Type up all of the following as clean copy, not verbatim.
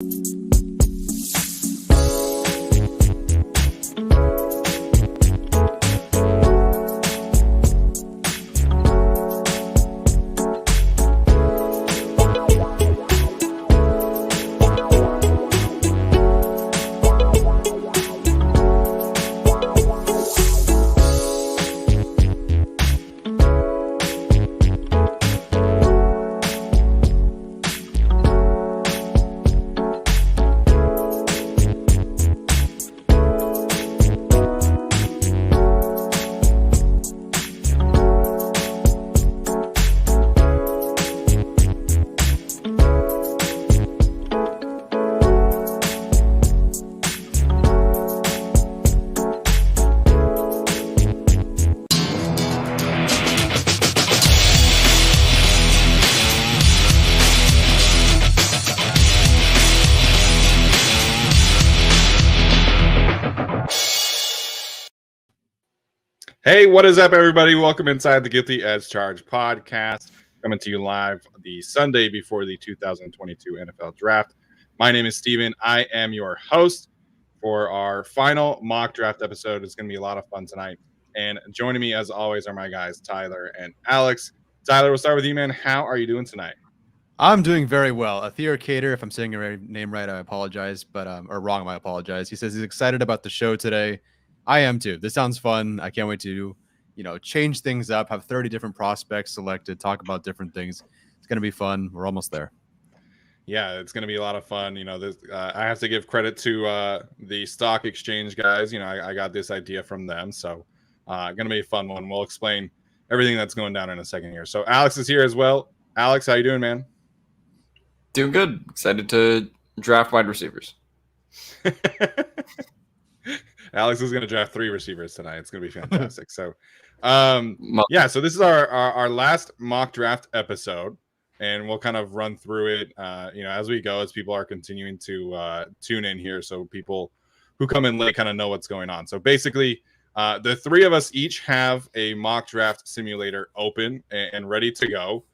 Hey, what is up, everybody? Welcome inside the Guilty as Charged podcast, coming to you live the Sunday before the 2022 NFL Draft. My name is Steven. I am your host for our final mock draft episode. It's going to be a lot of fun tonight. And joining me, as always, are my guys, Tyler and Alex. Tyler, we'll start with you, man. How are you doing tonight? I'm doing very well. Athir, if I'm saying your name right, I apologize, but or wrong, I apologize. He says he's excited about the show today. I am too. This sounds fun. I can't wait to, change things up, have 30 different prospects selected, talk about different things. It's going to be fun. We're almost there. Yeah, it's going to be a lot of fun. I have to give credit to the stock exchange guys. I got this idea from them. So going to be a fun one. We'll explain everything that's going down in a second here. So Alex is here as well. Alex, how you doing, man? Doing good. Excited to draft wide receivers. Alex is going to draft 3 receivers tonight. It's going to be fantastic. So, so this is our last mock draft episode, and we'll kind of run through it, as we go, as people are continuing to tune in here. So people who come in late kind of know what's going on. So basically, the 3 of us each have a mock draft simulator open and ready to go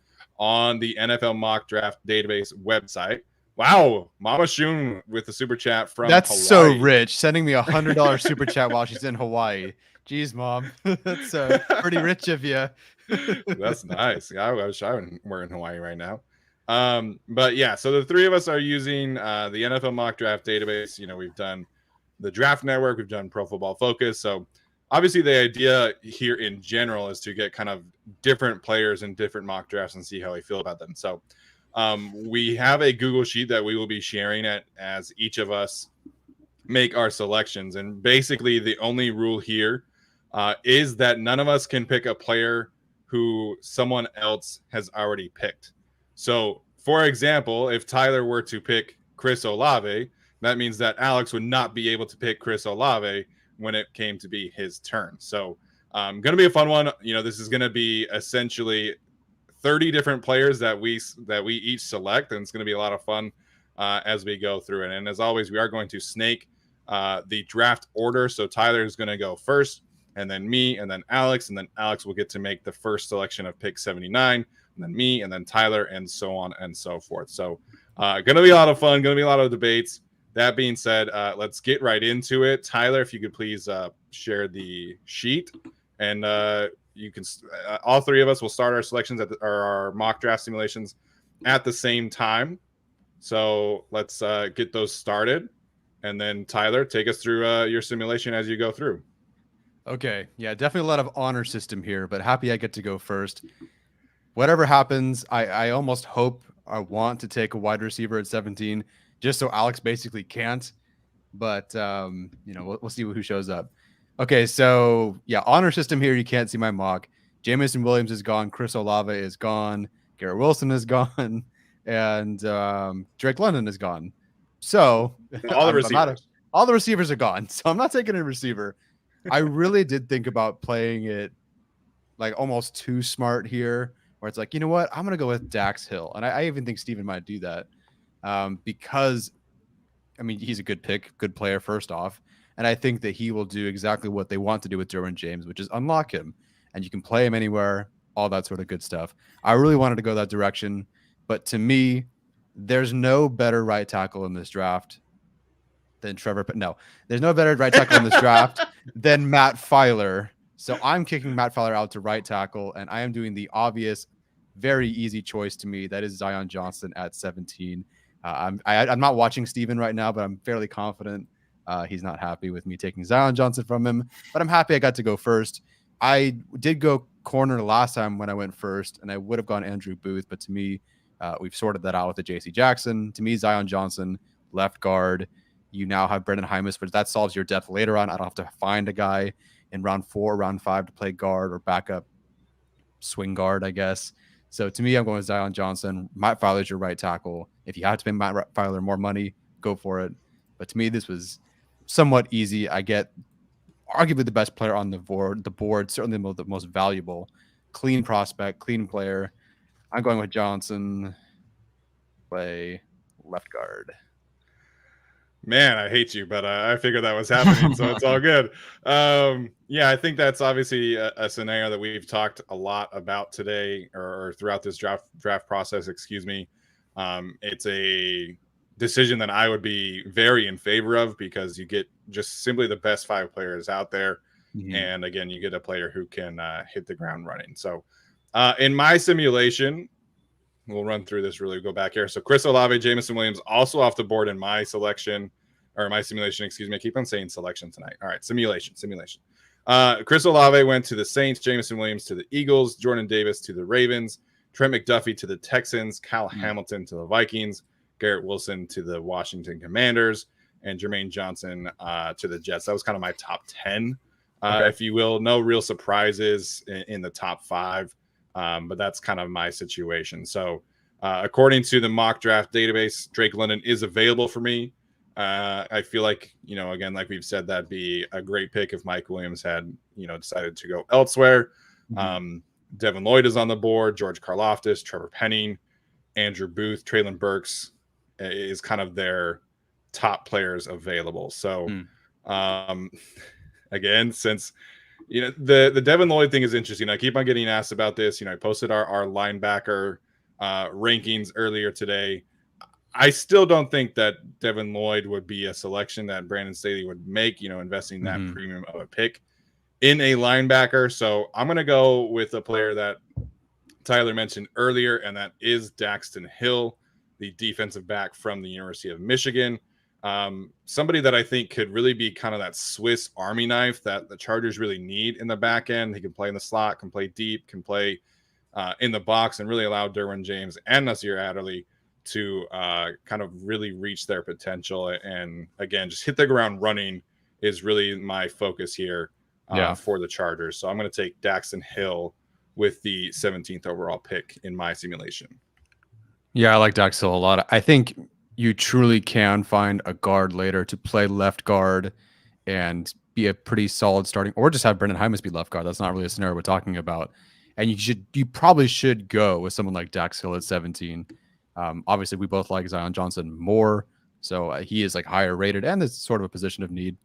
on the NFL mock draft database website. Wow, Mama Shun with the super chat from That's Hawaii. So rich, sending me $100 super chat while she's in Hawaii. Jeez, Mom, that's pretty rich of you. That's nice. I wish I were in Hawaii right now. But yeah, so the 3 of us are using the NFL mock draft database. We've done the Draft Network, we've done Pro Football Focus. So obviously the idea here in general is to get kind of different players in different mock drafts and see how they feel about them. So we have a Google sheet that we will be sharing as each of us make our selections. And basically the only rule here is that none of us can pick a player who someone else has already picked. So for example, if Tyler were to pick Chris Olave, that means that Alex would not be able to pick Chris Olave when it came to be his turn. So going to be a fun one. This is going to be essentially 30 different players that we each select, and it's going to be a lot of fun as we go through it. And as always, we are going to snake the draft order. So Tyler is going to go first, and then me, and then Alex will get to make the first selection of pick 79, and then me, and then Tyler, and so on and so forth. So going to be a lot of fun, going to be a lot of debates. That being said, let's get right into it. Tyler, if you could please share the sheet, and you can all 3 of us will start our selections or our mock draft simulations at the same time. So let's get those started, and then Tyler, take us through your simulation as you go through. Okay, yeah, definitely a lot of honor system here, but happy I get to go first. Whatever happens, I almost hope I want to take a wide receiver at 17, just so Alex basically can't. But we'll see who shows up. Okay, so yeah, honor system here. You can't see my mock. Jameson Williams is gone. Chris Olave is gone. Garrett Wilson is gone, and Drake London is gone. So all the receivers are gone. So I'm not taking a receiver. I really did think about playing it like almost too smart here, where it's like, you know what, I'm gonna go with Dax Hill, and I even think Steven might do that because he's a good pick, good player first off. And I think that he will do exactly what they want to do with Derwin James, which is unlock him. And you can play him anywhere, all that sort of good stuff. I really wanted to go that direction. But to me, there's no better right tackle in this draft than Trevor. No, there's no better right tackle in this draft than Matt Filer. So I'm kicking Matt Filer out to right tackle, and I am doing the obvious, very easy choice to me. That is Zion Johnson at 17. I'm not watching Steven right now, but I'm fairly confident he's not happy with me taking Zion Johnson from him. But I'm happy I got to go first. I did go corner last time when I went first, and I would have gone Andrew Booth, but to me, we've sorted that out with the J.C. Jackson. To me, Zion Johnson, left guard. You now have Brendan Hymus, but that solves your depth later on. I don't have to find a guy in round 4, round 5 to play guard or backup swing guard, I guess. So to me, I'm going with Zion Johnson. Matt Filer's your right tackle. If you have to pay Matt Filer more money, go for it. But to me, this was somewhat easy. I get arguably the best player on the board, certainly the most valuable, clean prospect, clean player. I'm going with Johnson, play left guard. Man, I hate you, but I figured that was happening, so it's all good. Yeah, I think that's obviously a scenario that we've talked a lot about today or throughout this draft process, excuse me. It's a decision that I would be very in favor of because you get just simply the best 5 players out there. Mm-hmm. And again, you get a player who can hit the ground running. So in my simulation, we'll run through this really, go back here. So Chris Olave, Jameson Williams also off the board in my selection, or my simulation, excuse me. I keep on saying selection tonight. All right, simulation. Chris Olave went to the Saints, Jameson Williams to the Eagles, Jordan Davis to the Ravens, Trent McDuffie to the Texans, Kyle Hamilton to the Vikings, Garrett Wilson to the Washington Commanders, and Jermaine Johnson to the Jets. That was kind of my top 10, if you will. No real surprises in the top 5. But that's kind of my situation. So according to the mock draft database, Drake London is available for me. I feel like, again, like we've said, that'd be a great pick if Mike Williams had, decided to go elsewhere. Mm-hmm. Devin Lloyd is on the board, George Karlaftis, Trevor Penning, Andrew Booth, Traylon Burks is kind of their top players available. So again, since the Devin Lloyd thing is interesting. I keep on getting asked about this. I posted our linebacker rankings earlier today. I still don't think that Devin Lloyd would be a selection that Brandon Staley would make, investing that premium of a pick in a linebacker. So I'm going to go with a player that Tyler mentioned earlier, and that is Daxton Hill, the defensive back from the University of Michigan. Somebody that I think could really be kind of that Swiss Army knife that the Chargers really need in the back end. He can play in the slot, can play deep, can play in the box, and really allow Derwin James and Nasir Adderley to kind of really reach their potential. And again, just hit the ground running is really my focus here for the Chargers. So I'm going to take Daxton Hill with the 17th overall pick in my simulation. Yeah, I like Dax Hill a lot. I think you truly can find a guard later to play left guard and be a pretty solid starting, or just have Brendan Hymus be left guard. That's not really a scenario we're talking about. And you probably should go with someone like Dax Hill at 17. Obviously, we both like Zion Johnson more, so he is like higher rated, and it's sort of a position of need.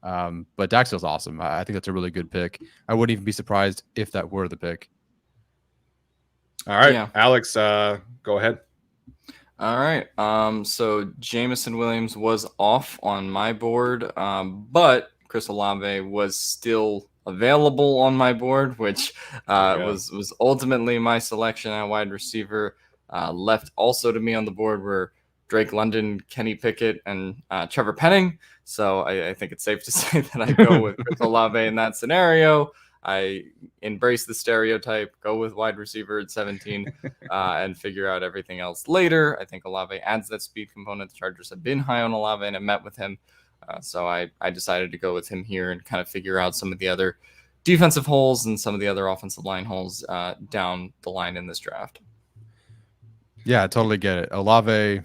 But Dax Hill's awesome. I think that's a really good pick. I wouldn't even be surprised if that were the pick. All right, Alex, go ahead. All right. So Jameson Williams was off on my board, but Chris Olave was still available on my board, which was ultimately my selection at wide receiver. Left also to me on the board were Drake London, Kenny Pickett, and Trevor Penning. So I think it's safe to say that I go with Chris Olave in that scenario. I embrace the stereotype, go with wide receiver at 17, and figure out everything else later. I think Olave adds that speed component. The Chargers have been high on Olave, and I met with him. So I decided to go with him here and kind of figure out some of the other defensive holes and some of the other offensive line holes down the line in this draft. Yeah, I totally get it. Olave,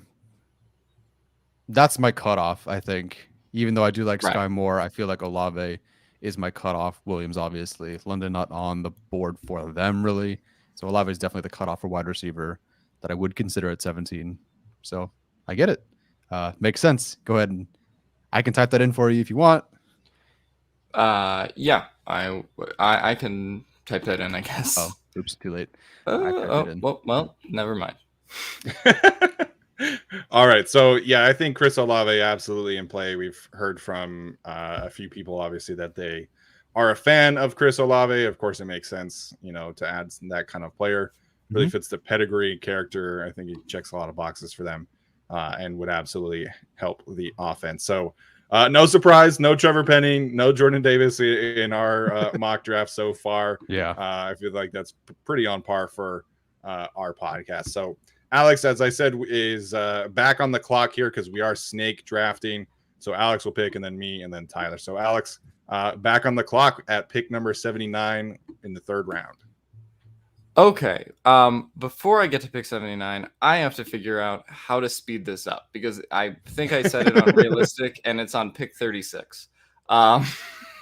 that's my cutoff, I think. Even though I do like Sky Moore, I feel like Olave is my cutoff. Williams, obviously. London not on the board for them, really. So Olave is definitely the cutoff for wide receiver that I would consider at 17. So I get it. Makes sense. Go ahead and I can type that in for you if you want. Yeah, I can type that in, I guess. Oh, oops, too late. Well, never mind. All right. So, yeah, I think Chris Olave absolutely in play. We've heard from a few people, obviously, that they are a fan of Chris Olave. Of course, it makes sense, to add that kind of player. Really fits the pedigree character. I think he checks a lot of boxes for them and would absolutely help the offense. So, no surprise, no Trevor Penning, no Jordan Davis in our mock draft so far. Yeah. I feel like that's pretty on par for our podcast. So, Alex, as I said, is back on the clock here because we are snake drafting. So Alex will pick, and then me, and then Tyler. So Alex, back on the clock at pick number 79 in the third round. Okay. Before I get to pick 79, I have to figure out how to speed this up because I think I said it on realistic, and it's on pick 36.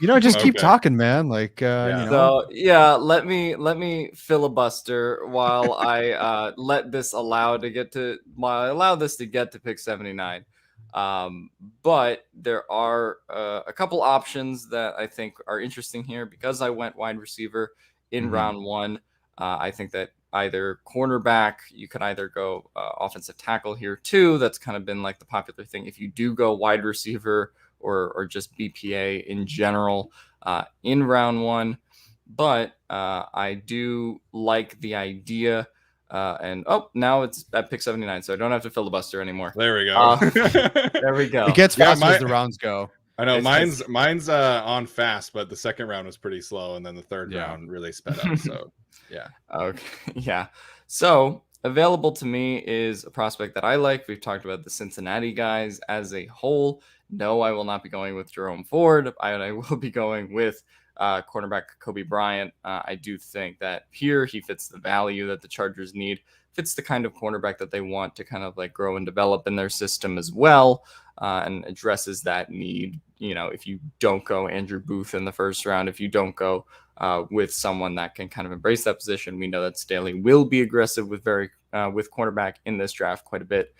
Just keep talking, man. Like, So let me filibuster while I allow this to get to pick 79. But there are a couple options that I think are interesting here because I went wide receiver in round one. I think that either cornerback, you could either go offensive tackle here too. That's kind of been like the popular thing. If you do go wide receiver or just BPA in general in round one. But I do like the idea. Now it's at pick 79, so I don't have to filibuster anymore. There we go. There we go. It gets faster as the rounds go. I know mine's on fast, but the second round was pretty slow, and then the third round really sped up. So yeah. Okay. Yeah. So available to me is a prospect that I like. We've talked about the Cincinnati guys as a whole. No, I will not be going with Jerome Ford. I will be going with cornerback Kobe Bryant. I do think that here he fits the value that the Chargers need, fits the kind of cornerback that they want to kind of like grow and develop in their system as well, and addresses that need. If you don't go Andrew Booth in the first round, if you don't go with someone that can kind of embrace that position, we know that Staley will be aggressive with cornerback in this draft quite a bit.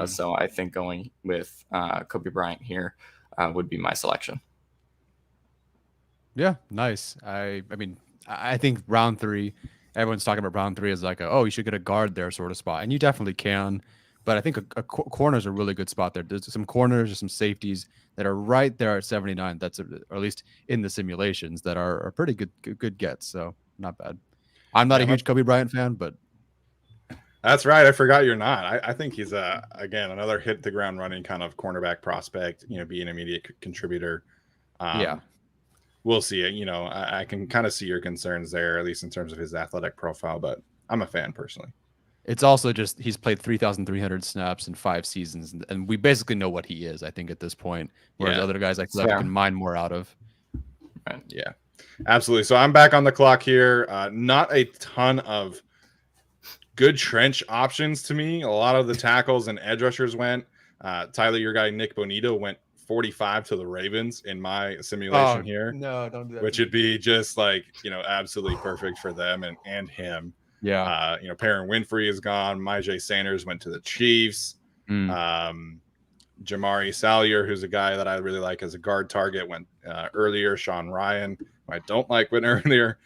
So I think going with Kobe Bryant here would be my selection. Yeah, nice. I think round 3, everyone's talking about round 3 as like, you should get a guard there sort of spot. And you definitely can. But I think a corner is a really good spot there. There's some corners or some safeties that are right there at 79. That's or at least in the simulations that are pretty good gets. So not bad. I'm not a huge Kobe Bryant fan, but that's right. I forgot you're not. I think he's again another hit the ground running kind of cornerback prospect. Be an immediate contributor. We'll see it. I can kind of see your concerns there, at least in terms of his athletic profile. But I'm a fan personally. It's also just he's played 3,300 snaps in 5 seasons, and we basically know what he is. I think at this point, whereas other guys I feel like I can mine more out of. Right. Yeah, absolutely. So I'm back on the clock here. Not a ton of good trench options to me. A lot of the tackles and edge rushers went. Tyler, your guy Nick Bonito went 45 to the Ravens in my simulation here. No, don't do that. Which would be just like absolutely perfect for them and him. Yeah. Perrin Winfrey is gone. Myjai Sanders went to the Chiefs. Jamari Salyer, who's a guy that I really like as a guard target, went earlier. Sean Ryan, who I don't like, went earlier.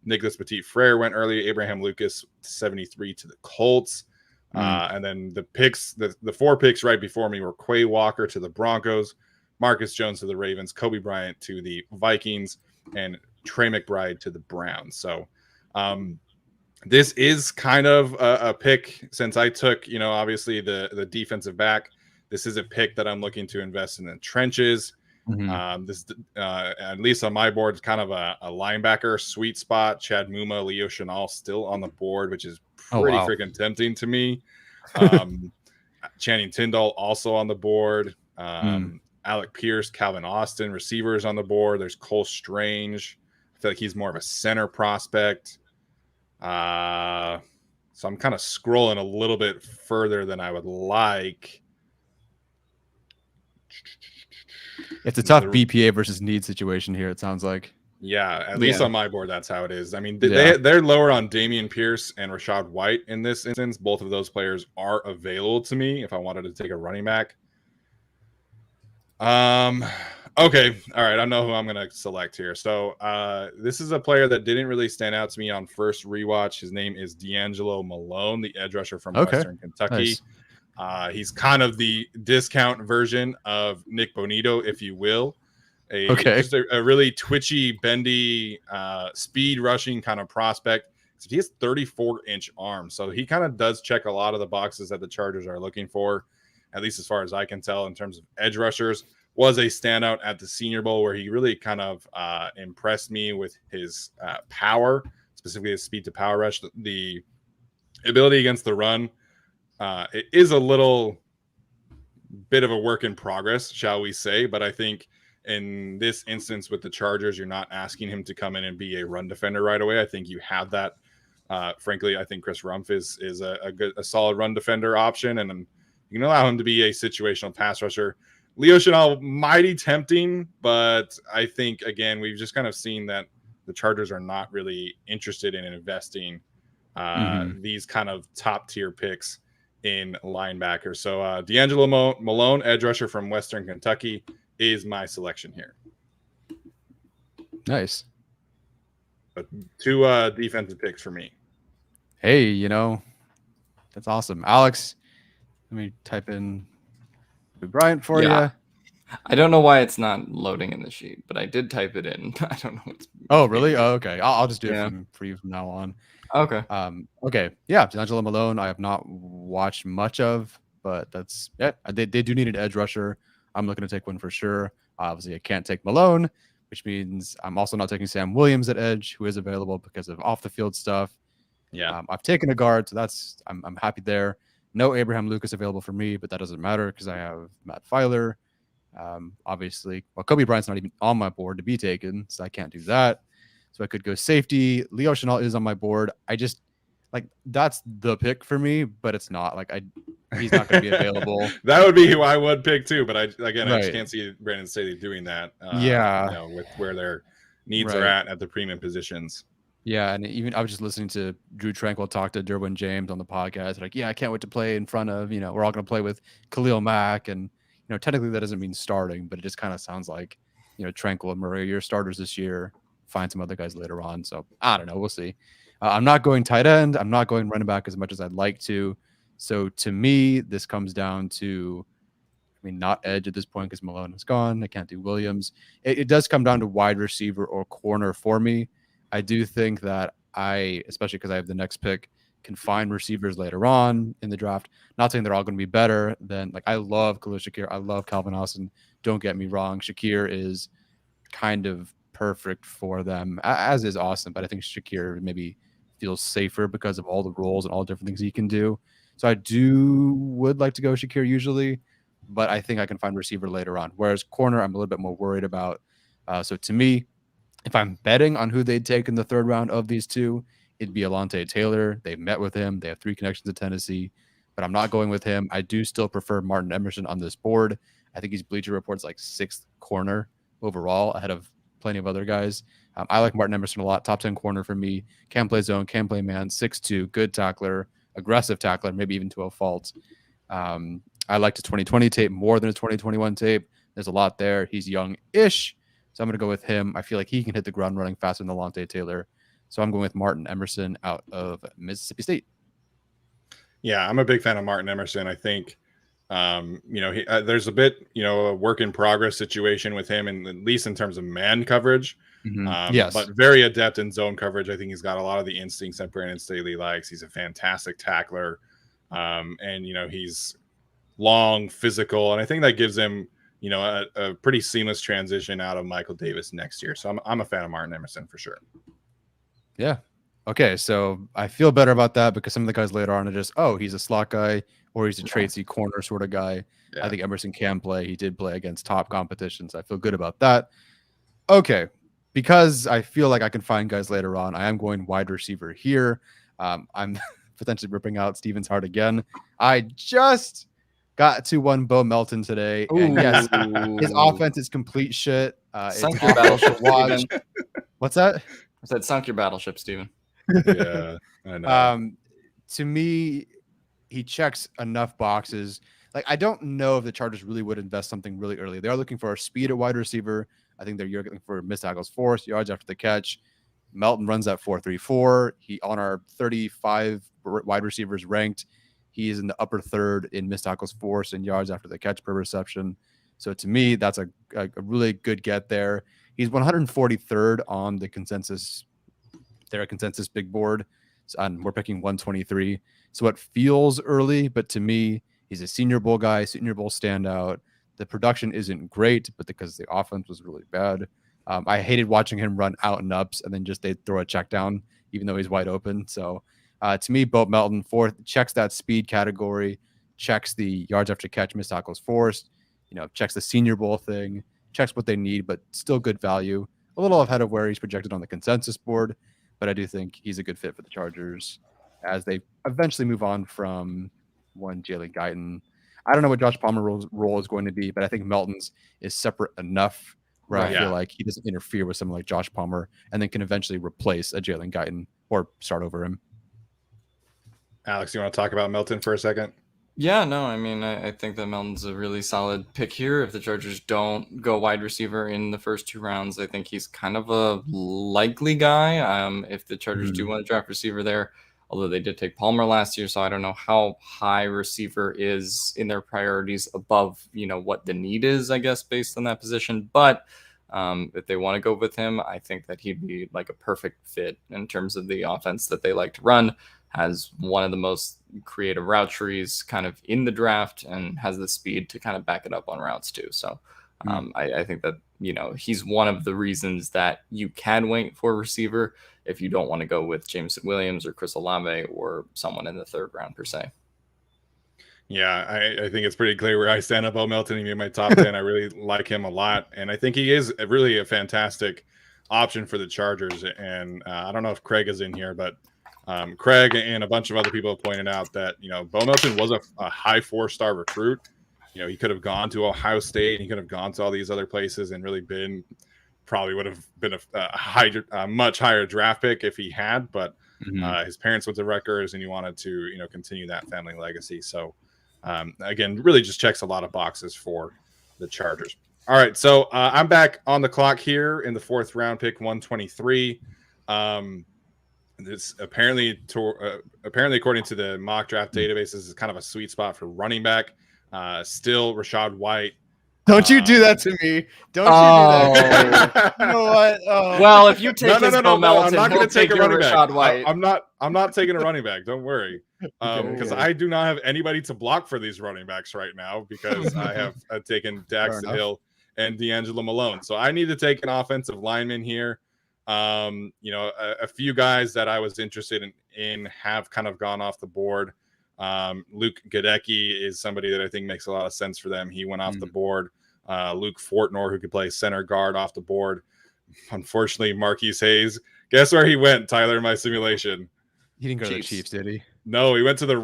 Nicholas Petit-Frere went early. Abraham Lucas 73 to the Colts. And then the picks, the 4 picks right before me were Quay Walker to the Broncos, Marcus Jones to the Ravens, Kobe Bryant to the Vikings, and Trey McBride to the Browns. So this is kind of a pick since I took, obviously the defensive back. This is a pick that I'm looking to invest in the trenches. This, at least on my board, is kind of a linebacker sweet spot. Chad Muma, Leo Chenal still on the board, which is pretty freaking tempting to me. Channing Tindall also on the board. Alec Pierce, Calvin Austin, receivers on the board. There's Cole Strange. I feel like he's more of a center prospect. So I'm kind of scrolling a little bit further than I would like. It's a tough BPA versus need situation here, it sounds like. Yeah, at least on my board, that's how it is. I mean, they're lower on Damian Pierce and Rashad White in this instance. Both of those players are available to me if I wanted to take a running back. Okay. All right. I know who I'm going to select here. So this is a player that didn't really stand out to me on first rewatch. His name is D'Angelo Malone, the edge rusher from Western Kentucky. He's kind of the discount version of Nick Bonito, if you will. Just a really twitchy, bendy, speed rushing kind of prospect. So he has 34-inch arms, so he kind of does check a lot of the boxes that the Chargers are looking for, at least as far as I can tell in terms of edge rushers. Was a standout at the Senior Bowl where he really kind of impressed me with his power, specifically his speed to power rush. The ability against the run, it is a little bit of a work in progress, shall we say, but I think in this instance with the Chargers, you're not asking him to come in and be a run defender right away. I think you have that. Frankly, I think Chris Rumph is a solid run defender option, and you can allow him to be a situational pass rusher. Leo Chenal, mighty tempting, but I think, again, we've just kind of seen that the Chargers are not really interested in investing these kind of top-tier picks in linebackers. So D'Angelo Malone, edge rusher from Western Kentucky, is my selection here. Nice. But 2 defensive picks for me. Hey, that's awesome. Alex, let me type in Bryant for you. I don't know why it's not loading in the sheet, but I did type it in. I don't know what's. Oh, really? Oh, okay. I'll just do it for you from now on. Okay. Okay. Yeah, D'Angelo Malone, I have not watched much of, but they do need an edge rusher. I'm looking to take one for sure. Obviously, I can't take Malone, which means I'm also not taking Sam Williams at edge, who is available because of off the field stuff. Yeah. I've taken a guard, so I'm happy there. No Abraham Lucas available for me, but that doesn't matter because I have Matt Filer. Obviously, Kobe Bryant's not even on my board to be taken, so I can't do that. So I could go safety. Leo Chenal is on my board. I just that's the pick for me, but it's not he's not going to be available. That would be who I would pick too, but I just can't see Brandon Staley doing that. With where their needs are at the premium positions. Yeah, and even I was just listening to Drew Tranquil talk to Derwin James on the podcast. I can't wait to play in front of, we're all going to play with Khalil Mack. And, technically that doesn't mean starting, but it just kind of sounds like, Tranquil and Murray, your starters this year, find some other guys later on. So I don't know. We'll see. I'm not going tight end. I'm not going running back as much as I'd like to. So to me, this comes down to, not edge at this point because Malone is gone. I can't do Williams. It does come down to wide receiver or corner for me. I do think that especially because I have the next pick, can find receivers later on in the draft. Not saying they're all going to be better than, I love Khalil Shakir. I love Calvin Austin. Don't get me wrong. Shakir is kind of perfect for them, as is Austin. But I think Shakir maybe feels safer because of all the roles and all the different things he can do. So I would like to go Shakir usually, but I think I can find receiver later on. Whereas corner, I'm a little bit more worried about. So to me, if I'm betting on who they'd take in the 3rd round of these two, it'd be Alontae Taylor. They've met with him. They have 3 connections to Tennessee, but I'm not going with him. I do still prefer Martin Emerson on this board. I think he's Bleacher Report's 6th corner overall, ahead of plenty of other guys. I like Martin Emerson a lot. Top 10 corner for me. Can play zone, can play man, 6'2", good tackler, aggressive tackler, maybe even to a fault. I liked his 2020 tape more than his 2021 tape. There's a lot there. He's young-ish. So I'm going to go with him. I feel like he can hit the ground running faster than Alontae Taylor. So I'm going with Martin Emerson out of Mississippi State. Yeah, I'm a big fan of Martin Emerson. I think, there's a bit, a work in progress situation with him, and at least in terms of man coverage. Yes. But very adept in zone coverage. I think he's got a lot of the instincts that Brandon Staley likes. He's a fantastic tackler. And, he's long, physical. And I think that gives him, a pretty seamless transition out of Michael Davis next year. So I'm a fan of Martin Emerson for sure. Yeah. Okay. So I feel better about that because some of the guys later on are just, he's a slot guy or he's a tradesy corner sort of guy. Yeah. I think Emerson can play. He did play against top competitions. I feel good about that. Okay. Because I feel like I can find guys later on, I am going wide receiver here. I'm potentially ripping out Steven's heart again. I just got to one Bo Melton today. And yes, his offense is complete shit. Sunk your battleship, Steven. What's that? I said sunk your battleship, Steven. Yeah, I know. To me, he checks enough boxes. I don't know if the Chargers really would invest something really early. They are looking for a speed at wide receiver. I think they're looking for missed tackles, forced yards after the catch. Melton runs that 4.34. He on our 35 wide receivers ranked. He is in the upper third in missed tackles forced and yards after the catch per reception. So to me, that's a really good get there. He's 143rd on the consensus big board, and we're picking 123. So it feels early, but to me, he's a Senior Bowl guy, Senior Bowl standout. The production isn't great, but because the offense was really bad. I hated watching him run out and ups and then just they throw a check down, even though he's wide open. So to me, Boat Melton, fourth, checks that speed category, checks the yards after catch, missed tackles forced, checks the Senior Bowl thing, checks what they need, but still good value. A little ahead of where he's projected on the consensus board, but I do think he's a good fit for the Chargers as they eventually move on from one Jalen Guyton. I don't know what Josh Palmer's role is going to be, but I think Melton's is separate enough where I feel like he doesn't interfere with someone like Josh Palmer and then can eventually replace a Jalen Guyton or start over him. Alex, you want to talk about Melton for a second? Yeah, no, I mean, I think that Melton's a really solid pick here. If the Chargers don't go wide receiver in the first 2 rounds, I think he's kind of a likely guy. If the Chargers do want to draft receiver there, although they did take Palmer last year, so I don't know how high receiver is in their priorities above, what the need is, I guess, based on that position. But if they want to go with him, I think that he'd be like a perfect fit in terms of the offense that they like to run. Has one of the most creative route trees kind of in the draft and has the speed to kind of back it up on routes too. So I think that, he's one of the reasons that you can wait for a receiver if you don't want to go with Jameson Williams or Chris Olave or someone in the 3rd round per se. Yeah, I think it's pretty clear where I stand up on Melton. He's in my top 10. I really like him a lot. And I think he is really a fantastic option for the Chargers. And I don't know if Craig is in here, but Craig and a bunch of other people have pointed out that, Bo Melton was a high 4-star recruit. He could have gone to Ohio State. He could have gone to all these other places and really probably would have been a much higher draft pick if he had. But his parents went to Rutgers and he wanted to, continue that family legacy. So, again, really just checks a lot of boxes for the Chargers. All right. So I'm back on the clock here in the 4th round, pick 123. This apparently, according to the mock draft database, this is kind of a sweet spot for running back. Still Rachaad White. Don't you do that to me. Don't you do that. You know what? Oh. Well, if you take Melton, I'm not going to take a running back. White. I'm not taking a running back. Don't worry. Because I do not have anybody to block for these running backs right now because I have taken Daxton Hill and D'Angelo Malone. So I need to take an offensive lineman here. A few guys that I was interested in have kind of gone off the board. Luke Gadecki is somebody that I think makes a lot of sense for them. He went off the board. Luke Fortner, who could play center guard, off the board. Unfortunately, Marquise Hayes. Guess where he went, Tyler, in my simulation? He didn't go to the Chiefs, did he? No, he went to the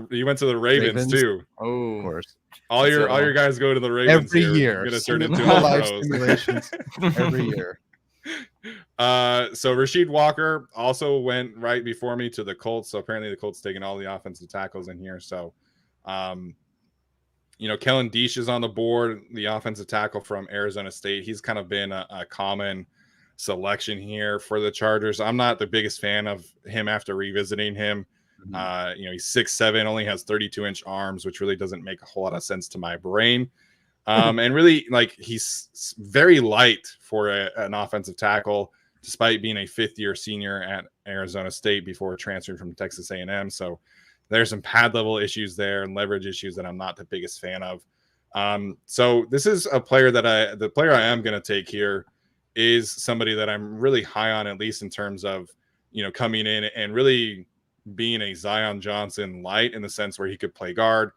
Ravens too. Oh, of course. All your guys go to the Ravens every year. Going to turn into live simulations every year. So Rasheed Walker also went right before me to the Colts. So apparently the Colts taking all the offensive tackles in here. So, Kellen Diesch is on the board, the offensive tackle from Arizona State. He's kind of been a common selection here for the Chargers. I'm not the biggest fan of him after revisiting him. He's 6'7", only has 32-inch arms, which really doesn't make a whole lot of sense to my brain. And really, he's very light for an offensive tackle, despite being a 5th-year senior at Arizona State before transferring from Texas A&M. So there's some pad level issues there and leverage issues that I'm not the biggest fan of. So this is a player the player I am going to take here is somebody that I'm really high on, at least in terms of, coming in and really being a Zion Johnson light in the sense where he could play guard,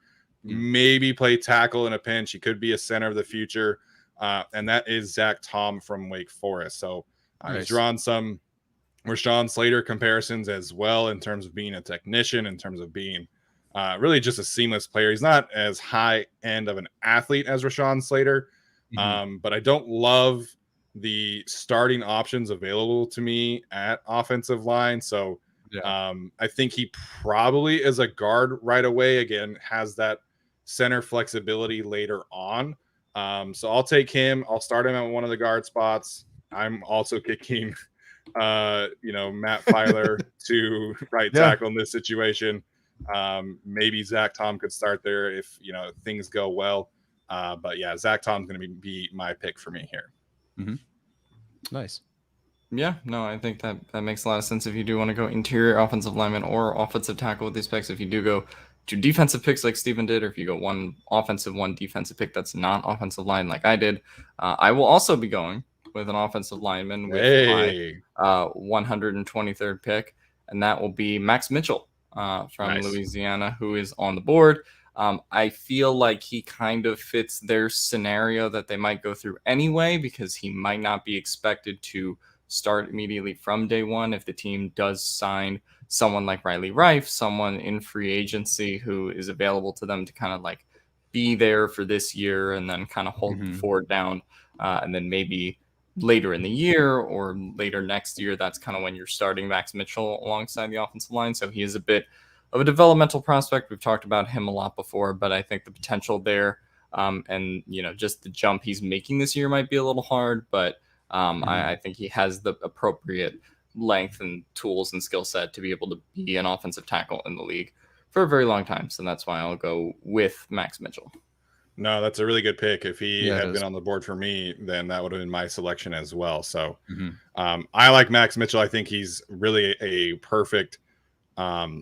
maybe play tackle in a pinch. He could be a center of the future. And that is Zach Tom from Wake Forest. So I've drawn some Rashawn Slater comparisons as well in terms of being a technician, in terms of being really just a seamless player. He's not as high end of an athlete as Rashawn Slater, but I don't love the starting options available to me at offensive line. So I think he probably is a guard right away. Again, has that center flexibility later on. So I'll take him. I'll start him at one of the guard spots. I'm also kicking, Matt Filer to right tackle in this situation. Maybe Zach Tom could start there if things go well. But yeah, Zach Tom's going to be my pick for me here. Mm-hmm. Nice. Yeah, no, I think that makes a lot of sense if you do want to go interior offensive lineman or offensive tackle with these picks. If you do go to defensive picks like Steven did, or if you go one offensive, one defensive pick that's not offensive line like I did, I will also be going with an offensive lineman with my 123rd pick, and that will be Max Mitchell from Louisiana, who is on the board. I feel like he kind of fits their scenario that they might go through anyway, because he might not be expected to start immediately from day one if the team does sign someone like Riley Rife, someone in free agency who is available to them to kind of like be there for this year and then kind of hold the fort down. And then maybe later in the year or later next year, that's kind of when you're starting Max Mitchell alongside the offensive line. So he is a bit of a developmental prospect. We've talked about him a lot before, but I think the potential there and, just the jump he's making this year might be a little hard, but I think he has the appropriate length and tools and skill set to be able to be an offensive tackle in the league for a very long time. So that's why I'll go with Max Mitchell. No, that's a really good pick. If he had been on the board for me, then that would have been my selection as well. So I like Max Mitchell. I think he's really a perfect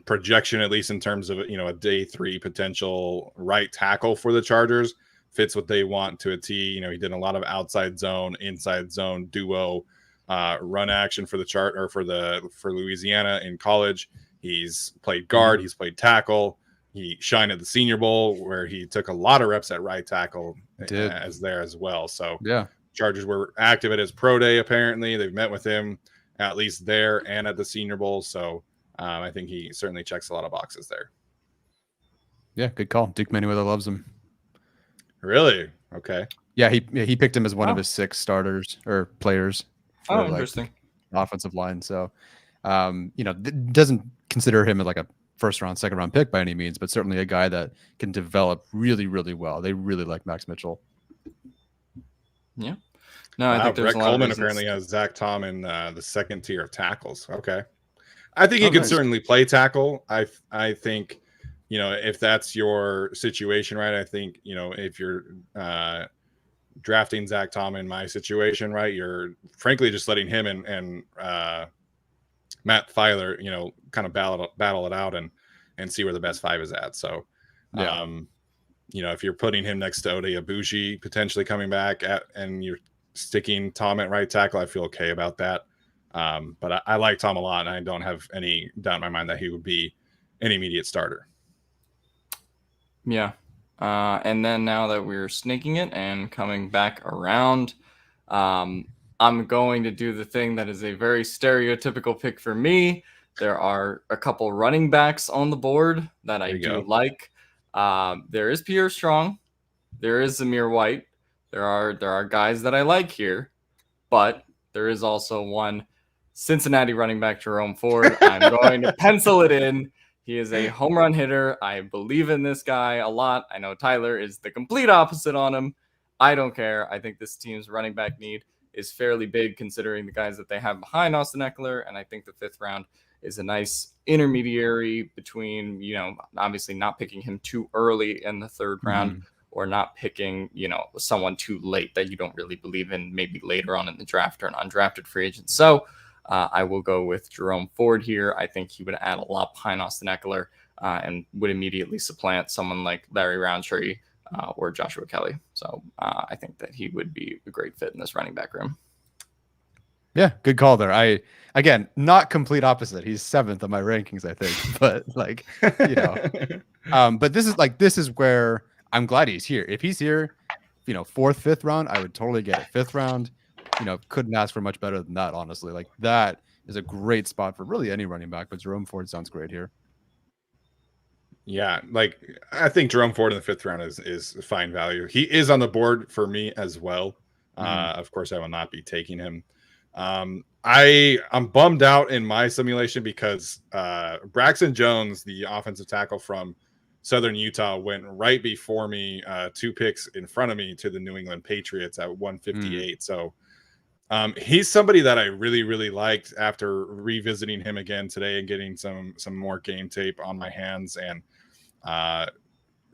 projection, at least in terms of, a day 3 potential right tackle for the Chargers. Fits what they want to a T. He did a lot of outside zone, inside zone duo run action for the for Louisiana in college. He's played guard, he's played tackle. He shined at the Senior Bowl where he took a lot of reps at right tackle as well. So yeah, Chargers were active at his pro day. Apparently, they've met with him at least there and at the Senior Bowl. So I think he certainly checks a lot of boxes there. Yeah, good call. Duke Manyweather loves him. Really? Okay. Yeah, he picked him as one of his 6 starters or players for interesting. Offensive line. So, doesn't consider him like a first round, second round pick by any means, but certainly a guy that can develop really, really well. They really like Max Mitchell. Yeah. No, I think there's Brett a lot Coleman of apparently has Zach Tom in the second tier of tackles. Okay. I think he could certainly play tackle. I think, if that's your situation, right? I think, if you're drafting Zach Tom in my situation, right, you're frankly just letting him and Matt Filer, kind of battle it out and see where the best 5 is at. So, if you're putting him next to Ode Abuji potentially coming back and you're sticking Tom at right tackle, I feel okay about that. But I like Tom a lot, and I don't have any doubt in my mind that he would be an immediate starter. Yeah. And then now that we're snaking it and coming back around, I'm going to do the thing that is a very stereotypical pick for me. There are a couple running backs on the board that I do like. There is Pierre Strong. There is Zamir White. There are guys that I like here, but there is also one Cincinnati running back, Jerome Ford. I'm going to pencil it in. He is a home run hitter. I believe in this guy a lot. I know Tyler is the complete opposite on him. I don't care. I think this team's running back need is fairly big considering the guys that they have behind Austin Eckler. And I think the 5th round is a nice intermediary between, obviously not picking him too early in the 3rd round or not picking, someone too late that you don't really believe in, maybe later on in the draft or an undrafted free agent. So I will go with Jerome Ford here. I think he would add a lot behind Austin Eckler and would immediately supplant someone like Larry Roundtree or Joshua Kelly. So I think that he would be a great fit in this running back room. Yeah, good call there. Again, not complete opposite. He's 7th on my rankings, I think. But but this is where I'm glad he's here. If he's here, 4th, 5th round, I would totally get it. 5th round, couldn't ask for much better than that, honestly. Like, that is a great spot for really any running back, but Jerome Ford sounds great here. Yeah, I think Jerome Ford in the 5th round is fine value. He is on the board for me as well. Of course, I will not be taking him. I'm bummed out in my simulation because Braxton Jones, the offensive tackle from Southern Utah, went right before me, 2 picks in front of me to the New England Patriots at 158. So He's somebody that I really, really liked after revisiting him again today and getting some more game tape on my hands. And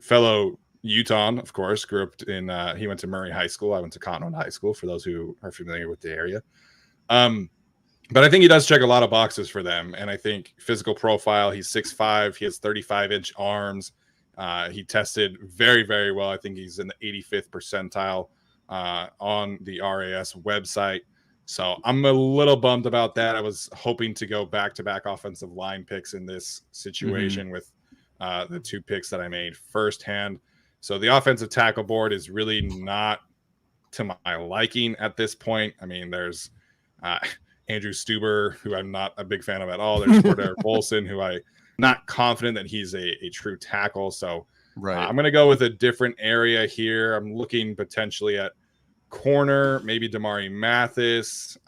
fellow Utah, of course, grew up in. He went to Murray High School. I went to Cottonwood High School. For those who are familiar with the area, but I think he does check a lot of boxes for them. And I think physical profile. He's 6'5". He has 35-inch arms. He tested very, very well. I think he's in the 85th percentile on the RAS website. So I'm a little bummed about that. I was hoping to go back-to-back offensive line picks in this situation with the 2 picks that I made firsthand. So the offensive tackle board is really not to my liking at this point. I mean, there's Andrew Stuber, who I'm not a big fan of at all. There's Cordero Bolson, who I'm not confident that he's a true tackle. So I'm going to go with a different area here. I'm looking potentially at corner, maybe Damari Mathis,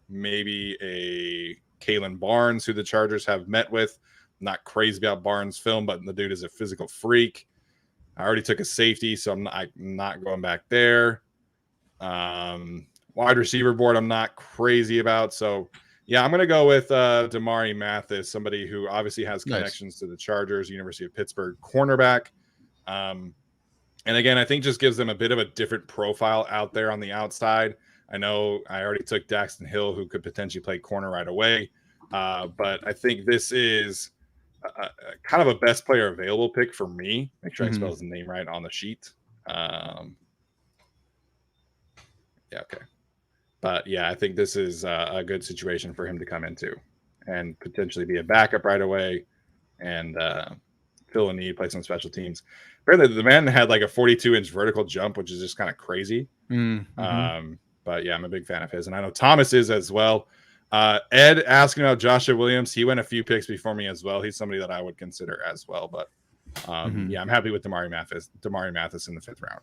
maybe a Kaylan Barnes, who the Chargers have met with. I'm not crazy about Barnes' film, but the dude is a physical freak. I already took a safety, so I'm not going back there. Wide receiver board, I'm not crazy about. So, yeah, I'm going to go with Damari Mathis, somebody who obviously has connections to the Chargers, University of Pittsburgh cornerback. And again, I think just gives them a bit of a different profile out there on the outside. I know I already took Daxton Hill, who could potentially play corner right away. But I think this is kind of a best player available pick for me. Make sure I spell his name right on the sheet. Yeah, okay. But yeah, I think this is a good situation for him to come into and potentially be a backup right away and fill a need, play some special teams. Apparently, the man had like a 42-inch vertical jump, which is just kind of crazy. But yeah, I'm a big fan of his. And I know Thomas is as well. Ed asking about Joshua Williams. He went a few picks before me as well. He's somebody that I would consider as well. But yeah, I'm happy with Damari Mathis in the 5th round.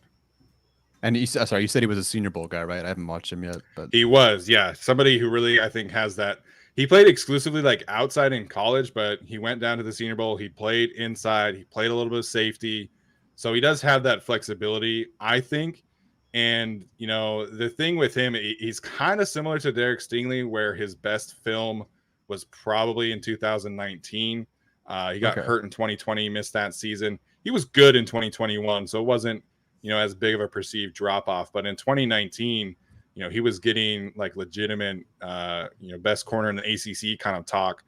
And you said he was a Senior Bowl guy, right? I haven't watched him yet, but he was, yeah, somebody who really I think has that. He played exclusively like outside in college, but he went down to the Senior Bowl. He played inside. He played a little bit of safety, so he does have that flexibility, I think. And you know, the thing with him, he's kind of similar to Derek Stingley, where his best film was probably in 2019. He got hurt in 2020, missed that season. He was good in 2021, so it wasn't, you know, as big of a perceived drop off. But in 2019, you know, he was getting like legitimate, you know, best corner in the ACC kind of talk,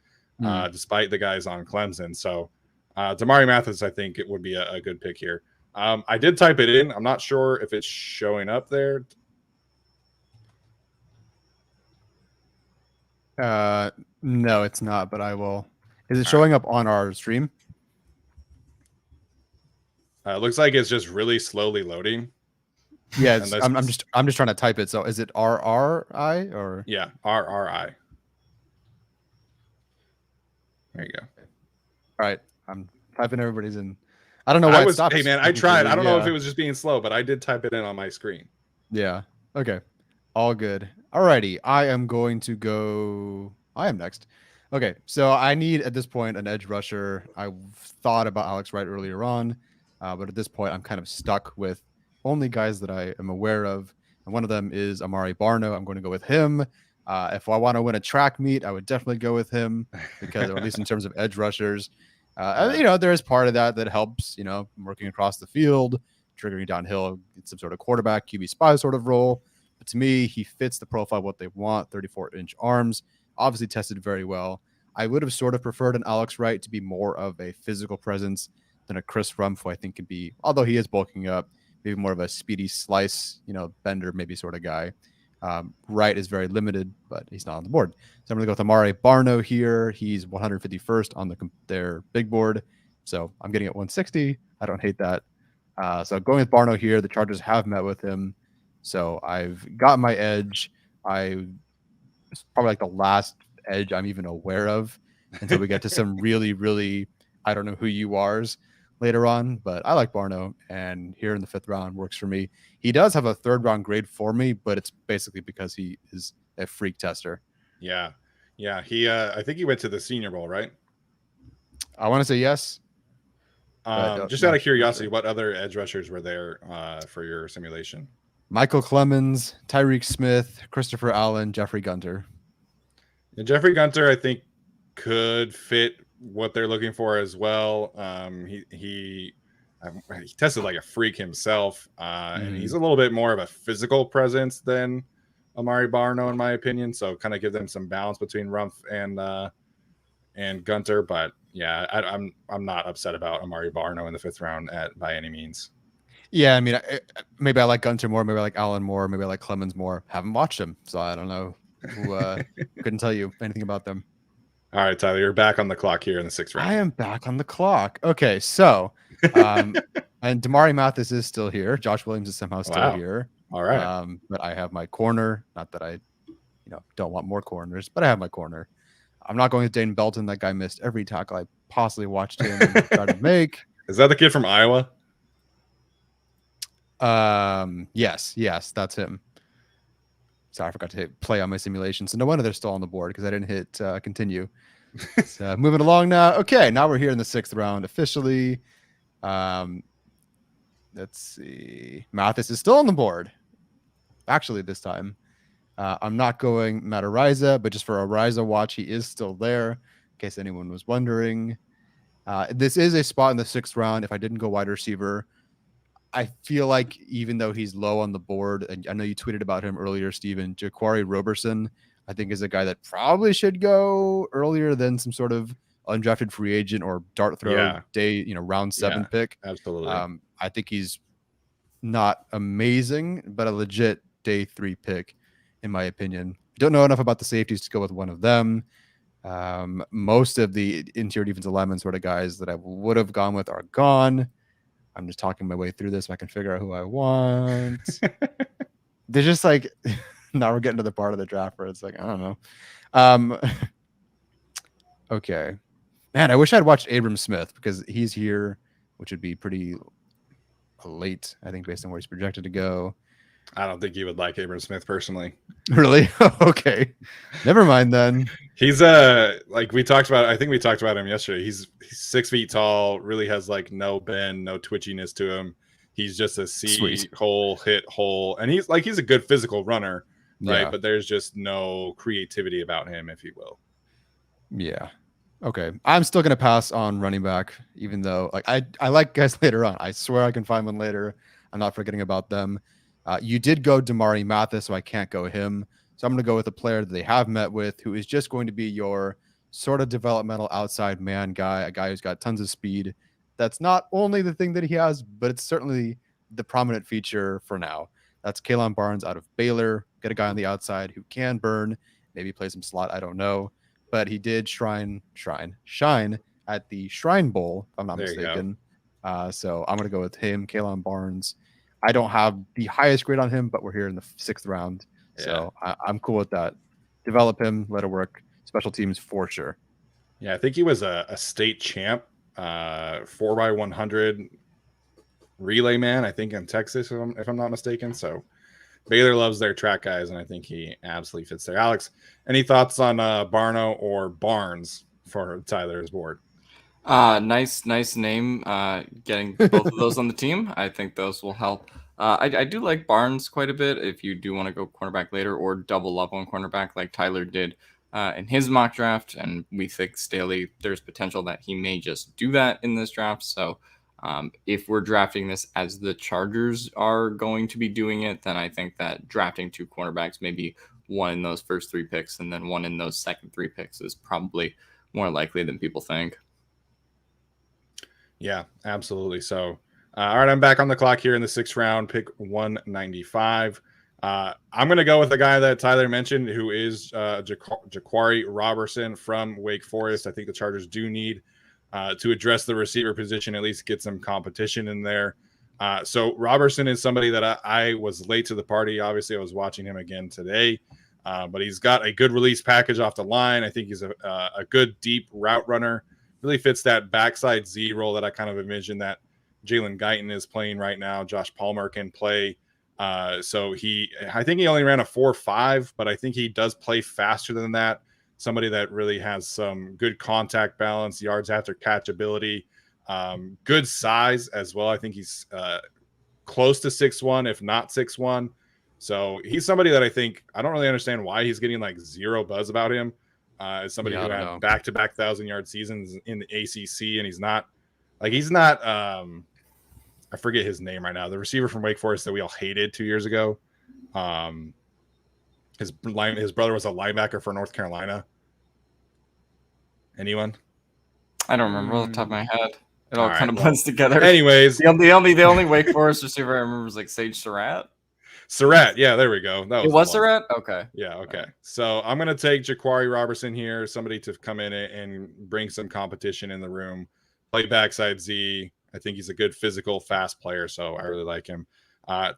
despite the guys on Clemson. So Damari Mathis, I think it would be a good pick here. I did type it in. I'm not sure if it's showing up there. No, it's not, but I will. Is it showing up on our stream? It looks like it's just really slowly loading. Yeah, I'm just trying to type it. So is it RRI or? Yeah, RRI. There you go. All right, I'm typing everybody's in. I don't know why it stopped. Hey man, I tried. I don't know if it was just being slow, but I did type it in on my screen. Yeah. Okay. All good. Alrighty. I am next. Okay. So I need at this point an edge rusher. I thought about Alex Wright earlier on, but at this point I'm kind of stuck with only guys that I am aware of. And one of them is Amari Barno. I'm going to go with him. If I want to win a track meet, I would definitely go with him because, or at least in terms of edge rushers, you know, there is part of that helps, you know, working across the field, triggering downhill, some sort of quarterback, QB spy sort of role. But to me, he fits the profile of what they want, 34-inch arms, obviously tested very well. I would have sort of preferred an Alex Wright to be more of a physical presence than a Chris Rumph, who I think could be, although he is bulking up, maybe more of a speedy slice, you know, bender, maybe sort of guy. Wright is very limited, but he's not on the board. So I'm going to go with Amari Barno here. He's 151st on their big board. So I'm getting at 160. I don't hate that. So going with Barno here, the Chargers have met with him. So I've got my edge. It's probably like the last edge I'm even aware of until we get to some really, really, I don't know who you are's later on, but I like Barno, and here in the 5th round works for me. He does have a 3rd round grade for me, but it's basically because he is a freak tester. Yeah. He, I think he went to the Senior Bowl, right? I want to say yes. Just out of curiosity, what other edge rushers were there for your simulation? Michael Clemens, Tyreek Smith, Christopher Allen, Jeffrey Gunter. And Jeffrey Gunter, I think, could fit what they're looking for as well. He tested like a freak himself, and he's a little bit more of a physical presence than Amari Barno, in my opinion. So kind of give them some balance between Rumpf and Gunter. But yeah, I'm not upset about Amari Barno in the 5th round by any means. Yeah, I mean, maybe I like Gunter more, maybe I like Allen more, maybe I like Clemens more. Haven't watched him, so I don't know. Couldn't tell you anything about them. All right, Tyler, you're back on the clock here in the 6th round. I am back on the clock. Okay, so and Damari Mathis is still here. Josh Williams is somehow still here. All right. But I have my corner. Not that I, don't want more corners, but I have my corner. I'm not going with Dane Belton. That guy missed every tackle I possibly watched him try to make. Is that the kid from Iowa? Yes, that's him. Sorry, I forgot to hit play on my simulation. So no wonder they're still on the board because I didn't hit continue. So moving along now. Okay, now we're here in the 6th round officially. Let's see. Mathis is still on the board. Actually, this time. I'm not going Matt Ariza, but just for Ariza watch, he is still there, in case anyone was wondering. This is a spot in the 6th round. If I didn't go wide receiver, I feel like even though he's low on the board, and I know you tweeted about him earlier, Steven, Jaquari Roberson, I think is a guy that probably should go earlier than some sort of undrafted free agent or dart throw day, round 7 pick. Absolutely. I think he's not amazing, but a legit day 3 pick, in my opinion. Don't know enough about the safeties to go with one of them. Most of the interior defensive linemen sort of guys that I would have gone with are gone. I'm just talking my way through this so I can figure out who I want. They're just like, now we're getting to the part of the draft where it's like, I don't know. Okay. Man, I wish I'd watched Abram Smith because he's here, which would be pretty late, I think, based on where he's projected to go. I don't think you would like Abram Smith personally. Really? Okay. Never mind then. He's like we talked about, I think we talked about him yesterday. He's 6 feet tall, really has like no bend, no twitchiness to him. He's just a hit hole. And he's a good physical runner, right? Yeah. But there's just no creativity about him, if you will. Yeah. Okay. I'm still gonna pass on running back, even though like I like guys later on. I swear I can find one later. I'm not forgetting about them. You did go Damari Mathis, so I can't go him. So I'm going to go with a player that they have met with, who is just going to be your sort of developmental outside man guy, a guy who's got tons of speed. That's not only the thing that he has, but it's certainly the prominent feature for now. That's Kaylan Barnes out of Baylor. Get a guy on the outside who can burn, maybe play some slot, I don't know. But he did shine at the Shrine Bowl, if I'm not mistaken. So I'm going to go with him, Kaylan Barnes. I don't have the highest grade on him, but we're here in the 6th round. Yeah. So I'm cool with that. Develop him, let it work. Special teams for sure. Yeah, I think he was a state champ, 4x100 relay man, I think in Texas, if I'm not mistaken. So Baylor loves their track guys, and I think he absolutely fits there. Alex, any thoughts on Barno or Barnes for Tyler's board? Nice name. Getting both of those on the team, I think those will help. I do like Barnes quite a bit. If you do want to go cornerback later or double up on cornerback like Tyler did in his mock draft, and we think Staley, there's potential that he may just do that in this draft. So if we're drafting this as the Chargers are going to be doing it, then I think that drafting 2 cornerbacks, maybe one in those first 3 picks and then one in those second 3 picks, is probably more likely than people think. Yeah, absolutely. So, all right, I'm back on the clock here in the 6th round, pick 195. I'm going to go with a guy that Tyler mentioned, who is Jaquari Roberson from Wake Forest. I think the Chargers do need to address the receiver position, at least get some competition in there. So Roberson is somebody that I was late to the party. Obviously, I was watching him again today, but he's got a good release package off the line. I think he's a good deep route runner. Really fits that backside Z role that I kind of envision that Jalen Guyton is playing right now. Josh Palmer can play. So I think he only ran a 4.5, but I think he does play faster than that. Somebody that really has some good contact balance, yards after catch ability, good size as well. I think he's close to 6'1", if not 6'1". So he's somebody that I don't really understand why he's getting like zero buzz about him. As somebody who had back-to-back 1,000-yard seasons in the ACC, and he's not. I forget his name right now. The receiver from Wake Forest that we all hated 2 years ago. His brother was a linebacker for North Carolina. Anyone? I don't remember off the top of my head. It all kind of blends together. Anyways, the only Wake Forest receiver I remember was like Sage Surratt. Surratt, yeah, there we go. That was Surratt? Okay. Yeah, okay. So I'm gonna take Jaquari Robertson here, somebody to come in and bring some competition in the room. Play backside Z. I think he's a good physical, fast player, so I really like him.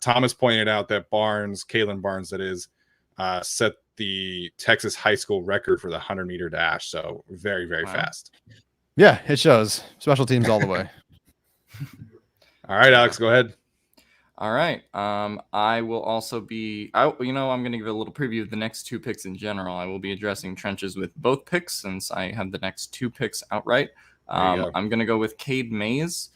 Thomas pointed out that Kaylan Barnes, that is, set the Texas high school record for the 100-meter dash. So very, very fast. Yeah, it shows. Special teams all the way. All right, Alex, go ahead. All right. I will also be, I'm going to give a little preview of the next two picks in general. I will be addressing trenches with both picks since I have the next two picks outright. I'm going to go with Cade Mays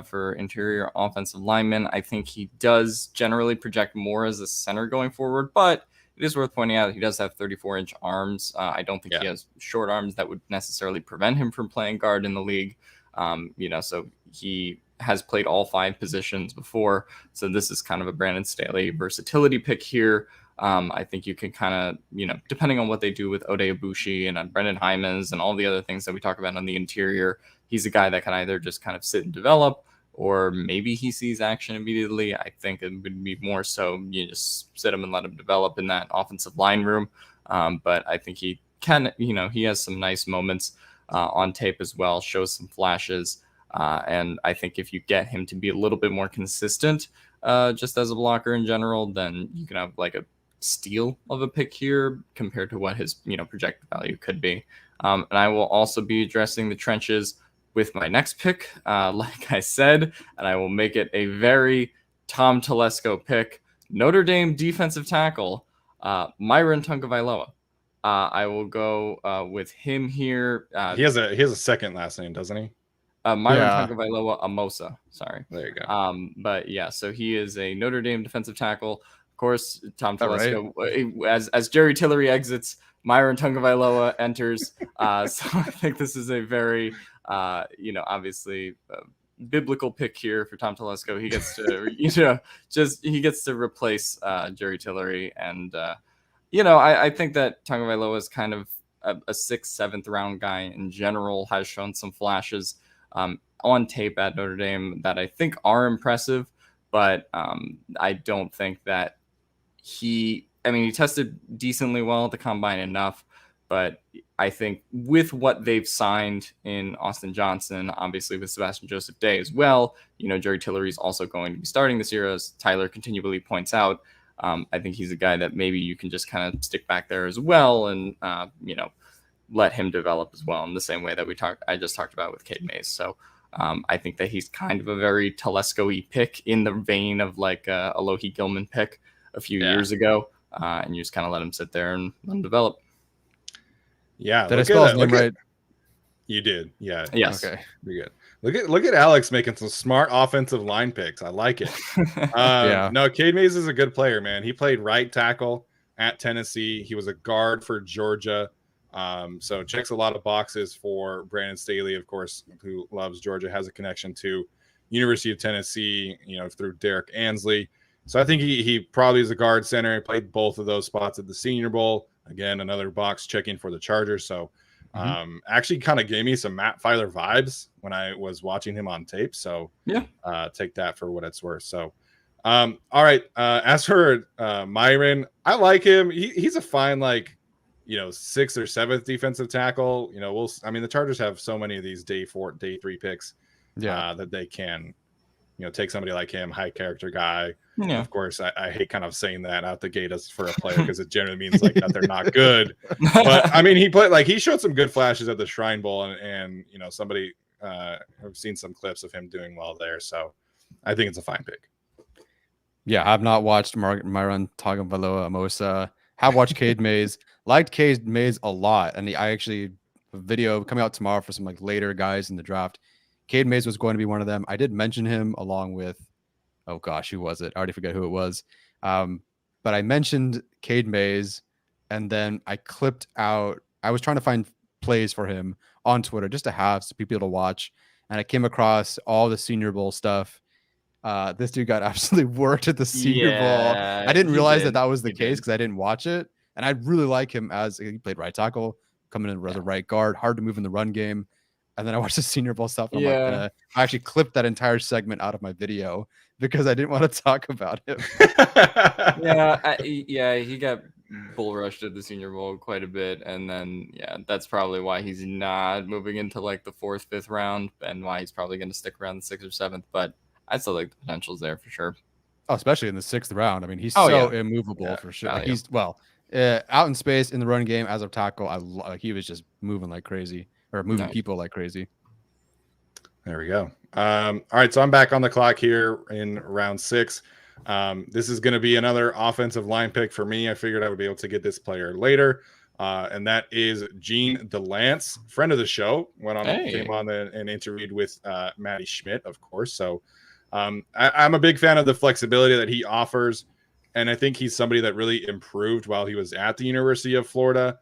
for interior offensive lineman. I think he does generally project more as a center going forward, but it is worth pointing out he does have 34-inch arms. I don't think he has short arms that would necessarily prevent him from playing guard in the league. So he has played all 5 positions before. So this is kind of a Brandon Staley versatility pick here. I think you can kind of, depending on what they do with Ode Ibushi and Brendan Hymas and all the other things that we talk about on the interior, he's a guy that can either just kind of sit and develop, or maybe he sees action immediately. I think it would be more so you just sit him and let him develop in that offensive line room. But I think he can, he has some nice moments on tape as well, shows some flashes. And I think if you get him to be a little bit more consistent, just as a blocker in general, then you can have like a steal of a pick here compared to what his, projected value could be. And I will also be addressing the trenches with my next pick, like I said, and I will make it a very Tom Telesco pick. Notre Dame defensive tackle, Myron Tagovailoa. I will go with him here. He has a second last name, doesn't he? Myron Tagovailoa Amosa. Sorry. There you go. But yeah, so he is a Notre Dame defensive tackle. Of course, Tom Telesco, as Jerry Tillery exits, Myron Tagovailoa enters. So I think this is a very, obviously biblical pick here for Tom Telesco. He gets to, he gets to replace Jerry Tillery. And, I think that Tagovailoa is kind of a 6th, 7th round guy in general, has shown some flashes on tape at Notre Dame that I think are impressive, but I don't think that he tested decently well at the combine enough, but I think with what they've signed in Austin Johnson, obviously with Sebastian Joseph Day as well, Jerry Tillery is also going to be starting this year, as Tyler continually points out. I think he's a guy that maybe you can just kind of stick back there as well and, let him develop as well in the same way that I just talked about with Cade Mays. So I think that he's kind of a very Telesco-y pick in the vein of like a Alohi Gilman pick a few years ago. And you just kind of let him sit there and let him develop. Yeah. Did I spell his name right? You did. Yeah. Yes. Okay. Pretty good. Look at Alex making some smart offensive line picks. I like it. No, Cade Mays is a good player, man. He played right tackle at Tennessee. He was a guard for Georgia. So checks a lot of boxes for Brandon Staley, of course, who loves Georgia, has a connection to University of Tennessee, through Derek Ansley. So I think he probably is a guard center. He played both of those spots at the Senior Bowl. Again, another box checking for the Chargers. So actually kind of gave me some Matt Filer vibes when I was watching him on tape. So take that for what it's worth. So all right. As for Myron, I like him. He's a fine, 6th or 7th defensive tackle. The Chargers have so many of these day 4, day 3 picks that they can, take somebody like him, high character guy. Yeah. Of course, I hate kind of saying that out the gate as for a player because it generally means that they're not good. But he played he showed some good flashes at the Shrine Bowl, and somebody I've seen some clips of him doing well there. So I think it's a fine pick. Yeah, I've not watched Myron Tagovailoa Amosa. Have watched Cade Mays. Liked Cade Mays a lot, and I actually a video coming out tomorrow for some later guys in the draft. Cade Mays was going to be one of them. I did mention him along with, oh gosh, who was it? I already forget who it was. but I mentioned Cade Mays, and then I clipped out. I was trying to find plays for him on Twitter just to have some people to watch, and I came across all the Senior Bowl stuff. This dude got absolutely worked at the Senior Bowl. I didn't realize that was the case because I didn't watch it, and I really like him as he played right tackle, coming in as a right guard, hard to move in the run game. And then I watched the Senior Bowl stuff. And I'm like, I actually clipped that entire segment out of my video because I didn't want to talk about him. He got bull rushed at the Senior Bowl quite a bit, and then that's probably why he's not moving into like the 4th, 5th round, and why he's probably going to stick around the 6th or 7th. But I still like the potential's there for sure. Oh, especially in the 6th round. I mean, he's immovable for sure. Value. He's out in space in the run game as a tackle. He was just moving like crazy. Or moving people like crazy. There we go. All right, so I'm back on the clock here in round 6. This is going to be another offensive line pick for me. I figured I would be able to get this player later, and that is Jean Delance, friend of the show. Came on and interviewed with Maddie Schmidt, of course. So I'm a big fan of the flexibility that he offers, and I think he's somebody that really improved while he was at the University of Florida.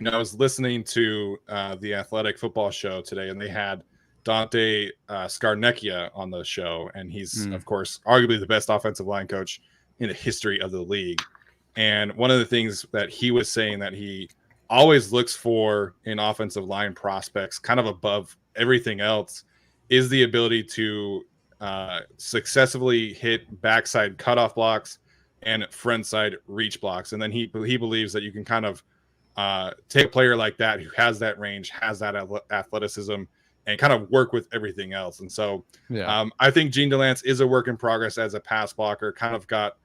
I was listening to the Athletic Football Show today, and they had Dante Scarnecchia on the show, and he's, of course, arguably the best offensive line coach in the history of the league. And one of the things that he was saying that he always looks for in offensive line prospects, kind of above everything else, is the ability to successfully hit backside cutoff blocks and frontside reach blocks. And then he believes that you can kind of take a player like that who has that range, has that athleticism, and kind of work with everything else. And so I think Jean Delance is a work in progress as a pass blocker, kind of got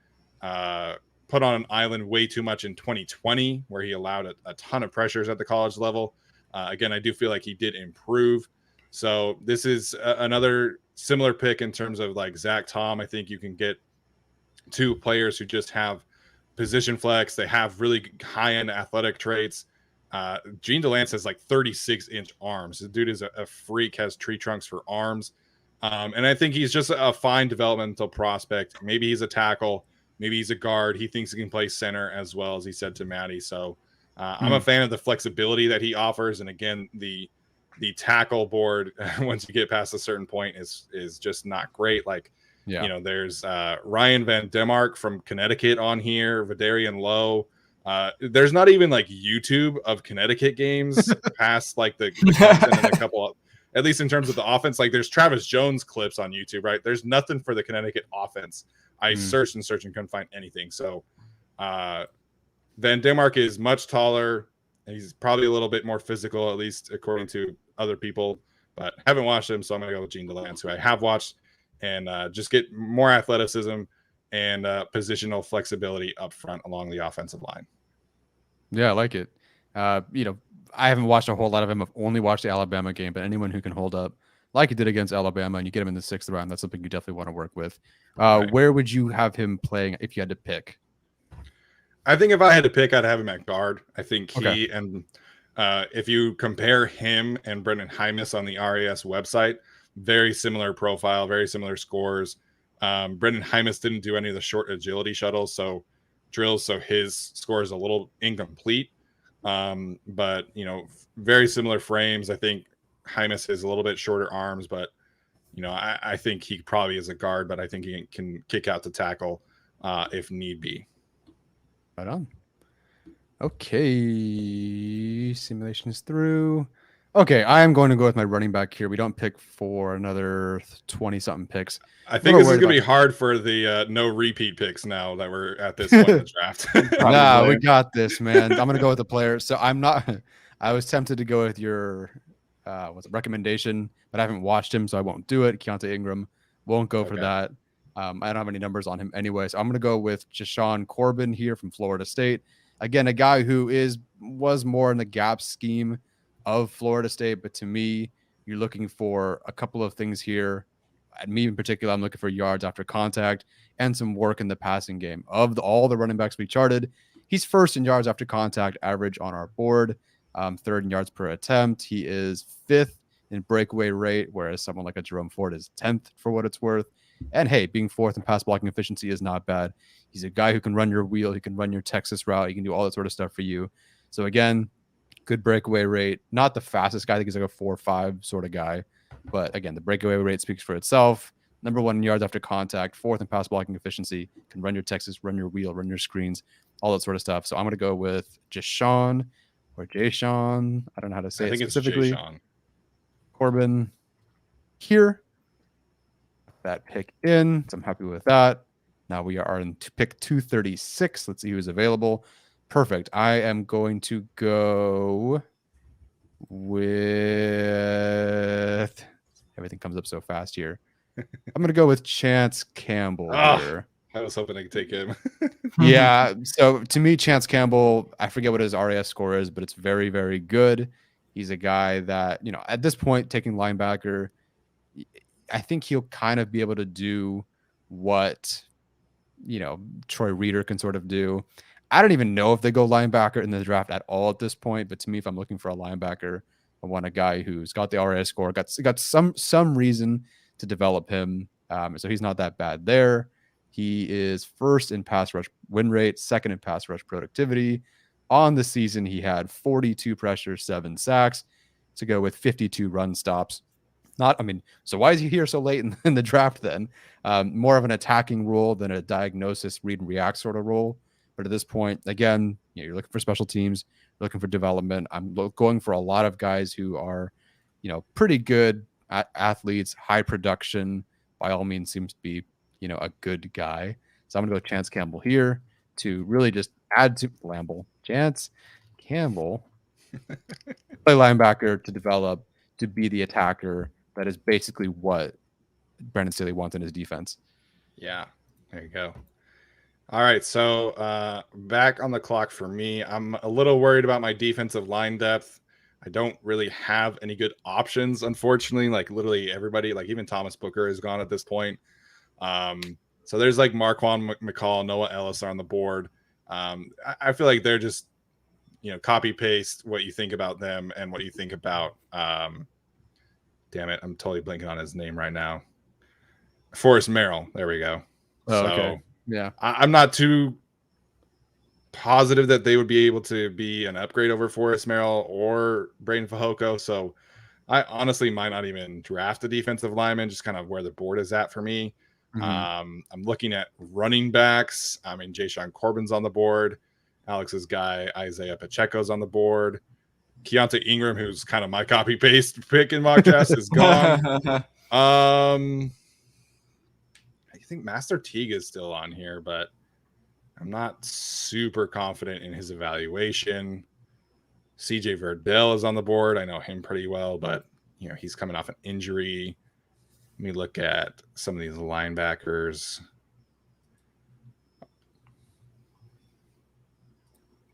put on an island way too much in 2020, where he allowed a ton of pressures at the college level. Again, I do feel like he did improve. So this is another similar pick in terms of like Zach Tom. I think you can get 2 players who just have position flex. They have really high-end athletic traits. Jean Delance has like 36-inch arms. The dude is a freak, has tree trunks for arms. And I think he's just a fine developmental prospect. Maybe he's a tackle. Maybe he's a guard. He thinks he can play center as well, as he said to Maddie. So I'm a fan of the flexibility that he offers. And again, the tackle board, once you get past a certain point, is just not great. Like, there's Ryan Van Demark from Connecticut on here, Vidarian Lowe. There's not even like YouTube of Connecticut games past like the content and a couple of, at least in terms of the offense. Like there's Travis Jones clips on YouTube, right? There's nothing for the Connecticut offense. I searched and couldn't find anything. So Van Demark is much taller. He's probably a little bit more physical, at least according to other people, but haven't watched him. So I'm going to go with Jean Delance, who I have watched, and just get more athleticism and positional flexibility up front along the offensive line. Yeah, I like it. I haven't watched a whole lot of him. I've only watched the Alabama game, but anyone who can hold up like he did against Alabama and you get him in the 6th round, that's something you definitely want to work with. Where would you have him playing if you had to pick? I think if I had to pick, I'd have him at guard. I think he and if you compare him and Brendan Hymus on the RAS website, very similar profile, very similar scores. Brendan Hymus didn't do any of the short agility shuttles, so drills, so his score is a little incomplete. But very similar frames. I think Hymus is a little bit shorter arms, but I think he probably is a guard, but I think he can kick out to tackle if need be. Right on. Okay, simulation is through. Okay, I am going to go with my running back here. We don't pick for another 20-something picks. I think this is going to be hard for the no repeat picks now that we're at this point in the draft. Nah, we got this, man. I'm going to go with the player. So I'm not – I was tempted to go with your recommendation, but I haven't watched him, so I won't do it. Keontae Ingram, won't go for that. I don't have any numbers on him anyway, so I'm going to go with Shashan Corbin here from Florida State. Again, a guy who was more in the gap scheme of Florida State, but to me, you're looking for a couple of things here. At me in particular, I'm looking for yards after contact and some work in the passing game. Of all the running backs we charted, he's first in yards after contact average on our board, third in yards per attempt. He is 5th in breakaway rate, whereas someone like a Jerome Ford is 10th for what it's worth. And hey, being fourth in pass blocking efficiency is not bad. He's a guy who can run your wheel. He can run your Texas route. He can do all that sort of stuff for you. So again, good breakaway rate. Not the fastest guy. I think he's like a 4.5 sort of guy. But again, the breakaway rate speaks for itself. Number 1 in yards after contact, fourth in pass blocking efficiency, can run your Texas, run your wheel, run your screens, all that sort of stuff. So I'm going to go with Shashan or Jashawn. I don't know how to say it specifically. It's Jashawn Corbin here. That pick in. So I'm happy with that. Now we are in pick 236. Let's see who's available. Perfect. I am going to go with... Everything comes up so fast here. I'm going to go with Chance Campbell here. I was hoping I could take him. Yeah. So to me, Chance Campbell, I forget what his RAS score is, but it's very, very good. He's a guy that, at this point, taking linebacker, I think he'll kind of be able to do what, Troy Reader can sort of do. I don't even know if they go linebacker in the draft at all at this point. But to me, if I'm looking for a linebacker, I want a guy who's got the RAS score, got some reason to develop him. So he's not that bad there. He is first in pass rush win rate, second in pass rush productivity. On the season, he had 42 pressures, 7 sacks to go with 52 run stops. So why is he here so late in the draft then? More of an attacking role than a diagnosis, read and react sort of role. But at this point, again, you're looking for special teams, you're looking for development. I'm going for a lot of guys who are, pretty good athletes, high production, by all means seems to be, a good guy. So I'm going to go Chance Campbell here to really just add to Chance Campbell, play linebacker to develop, to be the attacker. That is basically what Brandon Staley wants in his defense. Yeah, there you go. All right, so back on the clock for me. I'm a little worried about my defensive line depth. I don't really have any good options, unfortunately. Like literally everybody, like even Thomas Booker is gone at this point. So there's like Marquand McCall, Noah Ellis are on the board. I feel like they're just, copy paste what you think about them and what you think about. Damn it, I'm totally blanking on his name right now. Forrest Merrill. There we go. Oh, okay. Yeah. I'm not too positive that they would be able to be an upgrade over Forrest Merrill or Braden Fajoko. So I honestly might not even draft a defensive lineman, just kind of where the board is at for me. Mm-hmm. I'm looking at running backs. Shashan Corbin's on the board. Alex's guy, Isaiah Pacheco's on the board. Keontae Ingram, who's kind of my copy paste pick in mock drafts, is gone. I think Master Teague is still on here, but I'm not super confident in his evaluation. CJ Verdell is on the board. I know him pretty well, but he's coming off an injury. Let me look at some of these linebackers.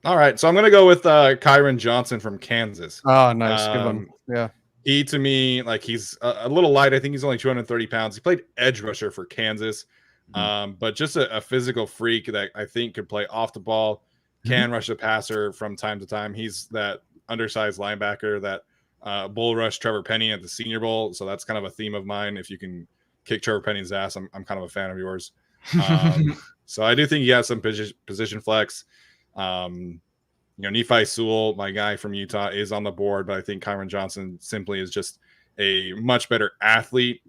All right, so I'm going to go with Kyron Johnson from Kansas. Oh, nice. Good one. Yeah. He, to me, like he's a little light. I think he's only 230 pounds. He played edge rusher for Kansas, but just a physical freak that I think could play off the ball, can rush the passer from time to time. He's that undersized linebacker that bull rushed Trevor Penny at the Senior Bowl. So that's kind of a theme of mine. If you can kick Trevor Penny's ass, I'm kind of a fan of yours. So I do think he has some position flex. Nephi Sewell, my guy from Utah, is on the board, but I think Kyron Johnson simply is just a much better athlete.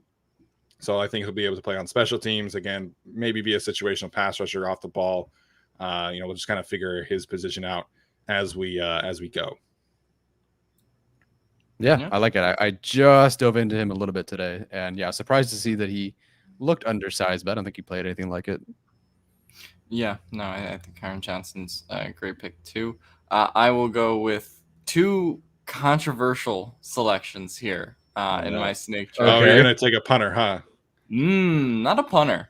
So I think he'll be able to play on special teams again, maybe be a situational pass rusher off the ball. We'll just kind of figure his position out as we go. Yeah, I like it. I just dove into him a little bit today, and surprised to see that he looked undersized, but I don't think he played anything like it. Yeah, no, I think Kyron Johnson's a great pick too. I will go with 2 controversial selections here in my snake draft. Oh, you're going to take a punter, huh? Not a punter.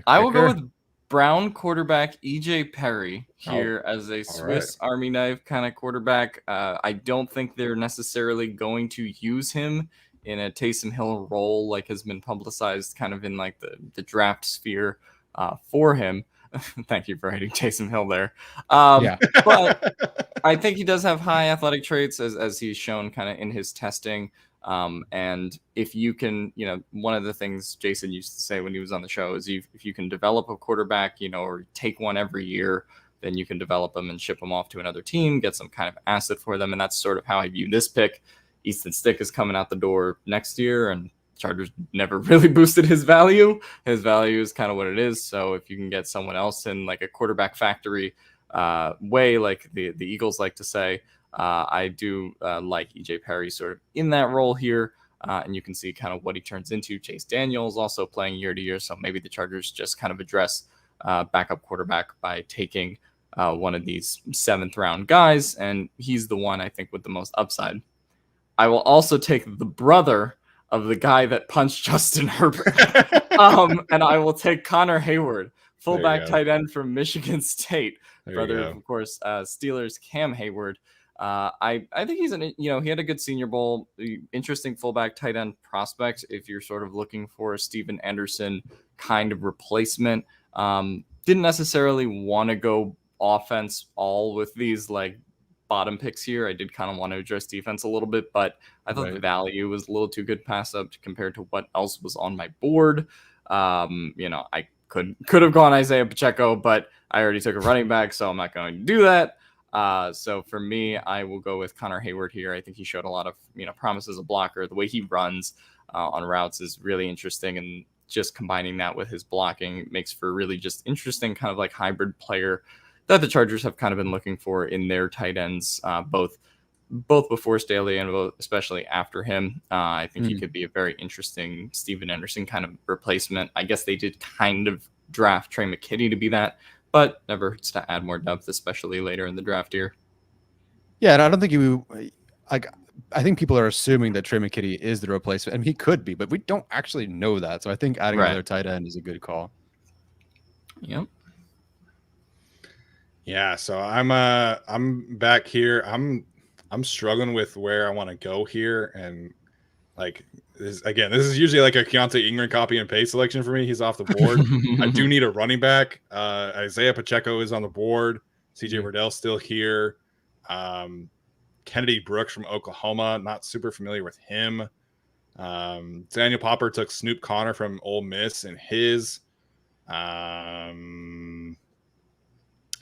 I will go with Brown quarterback EJ Perry here as a Swiss Army knife kind of quarterback. I don't think they're necessarily going to use him in a Taysom Hill role like has been publicized kind of in like the draft sphere for him. Thank you for hating Taysom Hill there. But I think he does have high athletic traits as he's shown kind of in his testing. And if you can, one of the things Jason used to say when he was on the show is if you can develop a quarterback, or take one every year, then you can develop them and ship them off to another team, get some kind of asset for them. And that's sort of how I view this pick. Easton Stick is coming out the door next year, and Chargers never really boosted his value. His value is kind of what it is. So if you can get someone else in like a quarterback factory way, like the Eagles like to say, I do like EJ Perry sort of in that role here. And you can see kind of what he turns into. Chase Daniels also playing year to year. So maybe the Chargers just kind of address backup quarterback by taking one of these 7th round guys. And he's the one I think with the most upside. I will also take the brother of the guy that punched Justin Herbert. And I will take Connor Hayward, fullback tight end from Michigan State. Brother, of course, Steelers Cam Hayward. I think he's he had a good Senior Bowl, interesting fullback tight end prospect. If you're sort of looking for a Steven Anderson kind of replacement, didn't necessarily want to go offense all with these like bottom picks here. I did kind of want to address defense a little bit, but I thought the value was a little too good pass up compared to what else was on my board. I could have gone Isaiah Pacheco, but I already took a running back, so I'm not going to do that. So for me, I will go with Connor Hayward here. I think he showed a lot of, promise as a blocker. The way he runs on routes is really interesting, and just combining that with his blocking makes for a really just interesting kind of like hybrid player that the Chargers have kind of been looking for in their tight ends, both before Staley and especially after him. I think he could be a very interesting Steven Anderson kind of replacement. I guess they did kind of draft Trey McKitty to be that, but never hurts to add more depth, especially later in the draft here. Yeah, and I don't think I think people are assuming that Trey McKitty is the replacement, and he could be, but we don't actually know that. So I think adding another tight end is a good call. Yep. Yeah, so I'm back here. I'm struggling with where I want to go here, and like this is usually like a Keontae Ingram copy and paste selection for me. He's off the board. I do need a running back. Isaiah Pacheco is on the board. CJ Verdell's still here. Kennedy Brooks from Oklahoma. Not super familiar with him. Daniel Popper took Snoop Connor from Ole Miss and his.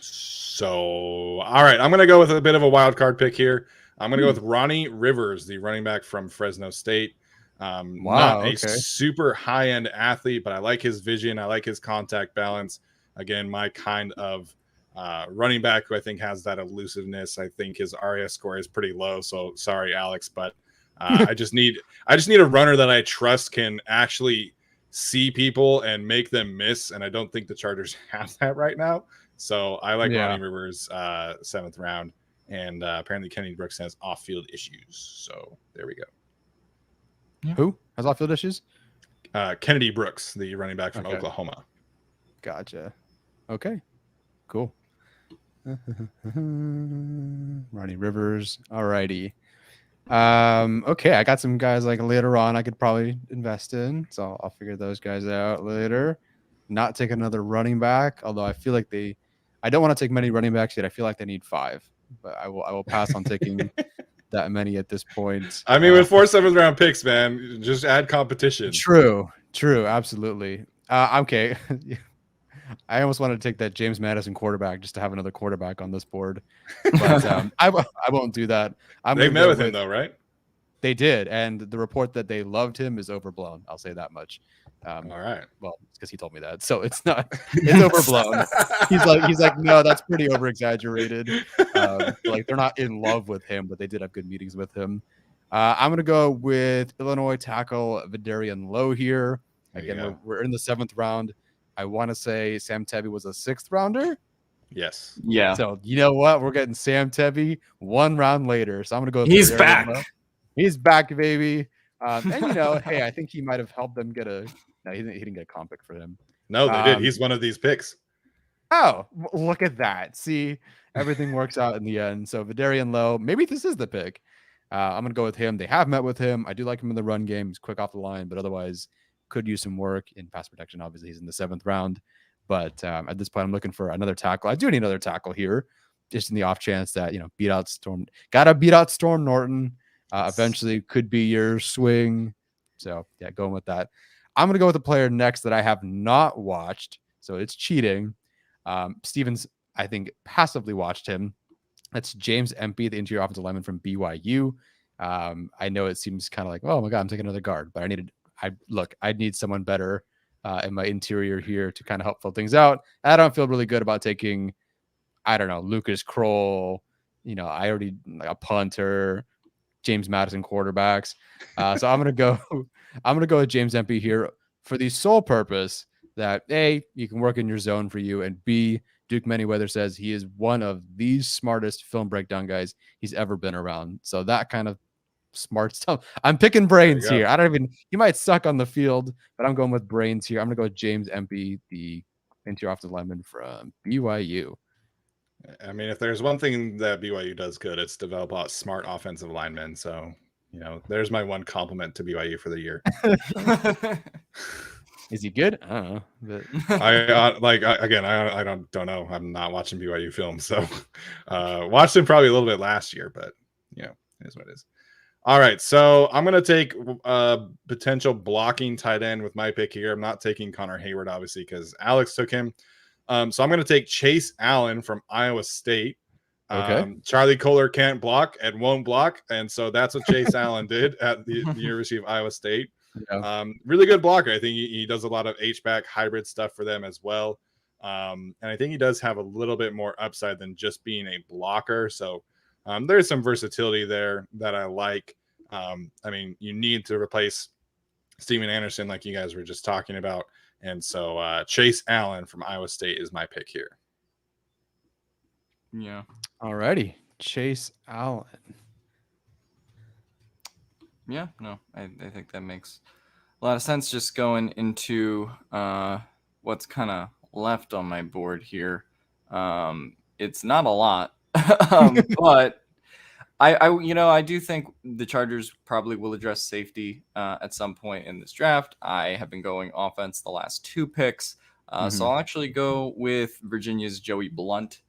So, all right, I'm going to go with a bit of a wild card pick here. I'm going to go with Ronnie Rivers, the running back from Fresno State. Not a super high-end athlete, but I like his vision. I like his contact balance. Again, my kind of running back who I think has that elusiveness. I think his RAS score is pretty low, so sorry, Alex, but I just need a runner that I trust can actually see people and make them miss, and I don't think the Chargers have that right now. So I like Ronnie Rivers, 7th round, and apparently Kennedy Brooks has off-field issues. So there we go. Yeah. Who has off-field issues? Kennedy Brooks, the running back from Oklahoma. Gotcha. Okay, cool. Ronnie Rivers. Alrighty. Okay, I got some guys like later on I could probably invest in, so I'll figure those guys out later. Not take another running back, although I feel like I don't want to take many running backs yet. I feel like they need 5, but I will pass on taking that many at this point. I mean, with 4 7th round picks, man, just add competition. True, absolutely. Okay. I almost wanted to take that James Madison quarterback just to have another quarterback on this board, but I won't do that. They've met with him though, right? They did, and the report that they loved him is overblown. I'll say that much. All right. Well, it's because he told me that, so it's not. It's overblown. He's like, no, that's pretty over exaggerated. Like they're not in love with him, but they did have good meetings with him. I'm gonna go with Illinois tackle Vidarian Lowe here. Again, we're in the 7th round. I want to say Sam Tebby was a 6th rounder. Yes. Yeah. So you know what? We're getting Sam Tebby 1 round later. So I'm gonna go. He's back. Lowe. He's back, baby. And hey, I think he might have helped them get No, he didn't get a comp pick for him. No, they did. He's one of these picks. Oh, look at that. See, everything works out in the end. So Vidarian Lowe, maybe this is the pick. I'm going to go with him. They have met with him. I do like him in the run game. He's quick off the line, but otherwise could use some work in pass protection. Obviously, he's in the 7th round. But at this point, I'm looking for another tackle. I do need another tackle here, just in the off chance that, beat out Storm. Got to beat out Storm Norton. Eventually could be your swing. So yeah, going with that. I'm going to go with a player next that I have not watched. So it's cheating. Stevens, I think, passively watched him. That's James Empey, the interior offensive lineman from BYU. I know it seems kind of like, oh my God, I'm taking another guard, but I need someone better in my interior here to kind of help fill things out. I don't feel really good about taking, I don't know, Lucas Kroll. I already a punter, James Madison quarterbacks. So I'm gonna go with James Empey here for the sole purpose that A, you can work in your zone for you, and B, Duke Manyweather says he is one of the smartest film breakdown guys he's ever been around. So that kind of smart stuff. I'm picking brains here. He might suck on the field, but I'm going with brains here. I'm going to go with James Empey, the interior offensive lineman from BYU. I mean, if there's one thing that BYU does good, it's develop a smart offensive linemen. So, there's my one compliment to BYU for the year. Is he good? I don't know. But... I don't know. I'm not watching BYU film, so watched him probably a little bit last year, but it is what it is. All right, so I'm gonna take potential blocking tight end with my pick here. I'm not taking Connor Hayward, obviously, because Alex took him. So I'm gonna take Chase Allen from Iowa State. Okay. Charlie Kohler can't block and won't block, and so that's what Chase Allen did at the University of Iowa State. Yeah. Really good blocker. I think he does a lot of H-back hybrid stuff for them as well. And I think he does have a little bit more upside than just being a blocker. So there's some versatility there that I like. I mean, you need to replace Steven Anderson like you guys were just talking about. And so Chase Allen from Iowa State is my pick here. Yeah. All righty. Chase Allen. Yeah, no, I think that makes a lot of sense. Just going into what's kind of left on my board here. It's not a lot, but I do think the Chargers probably will address safety at some point in this draft. I have been going offense the last 2 picks, so I'll actually go with Virginia's Joey Blunt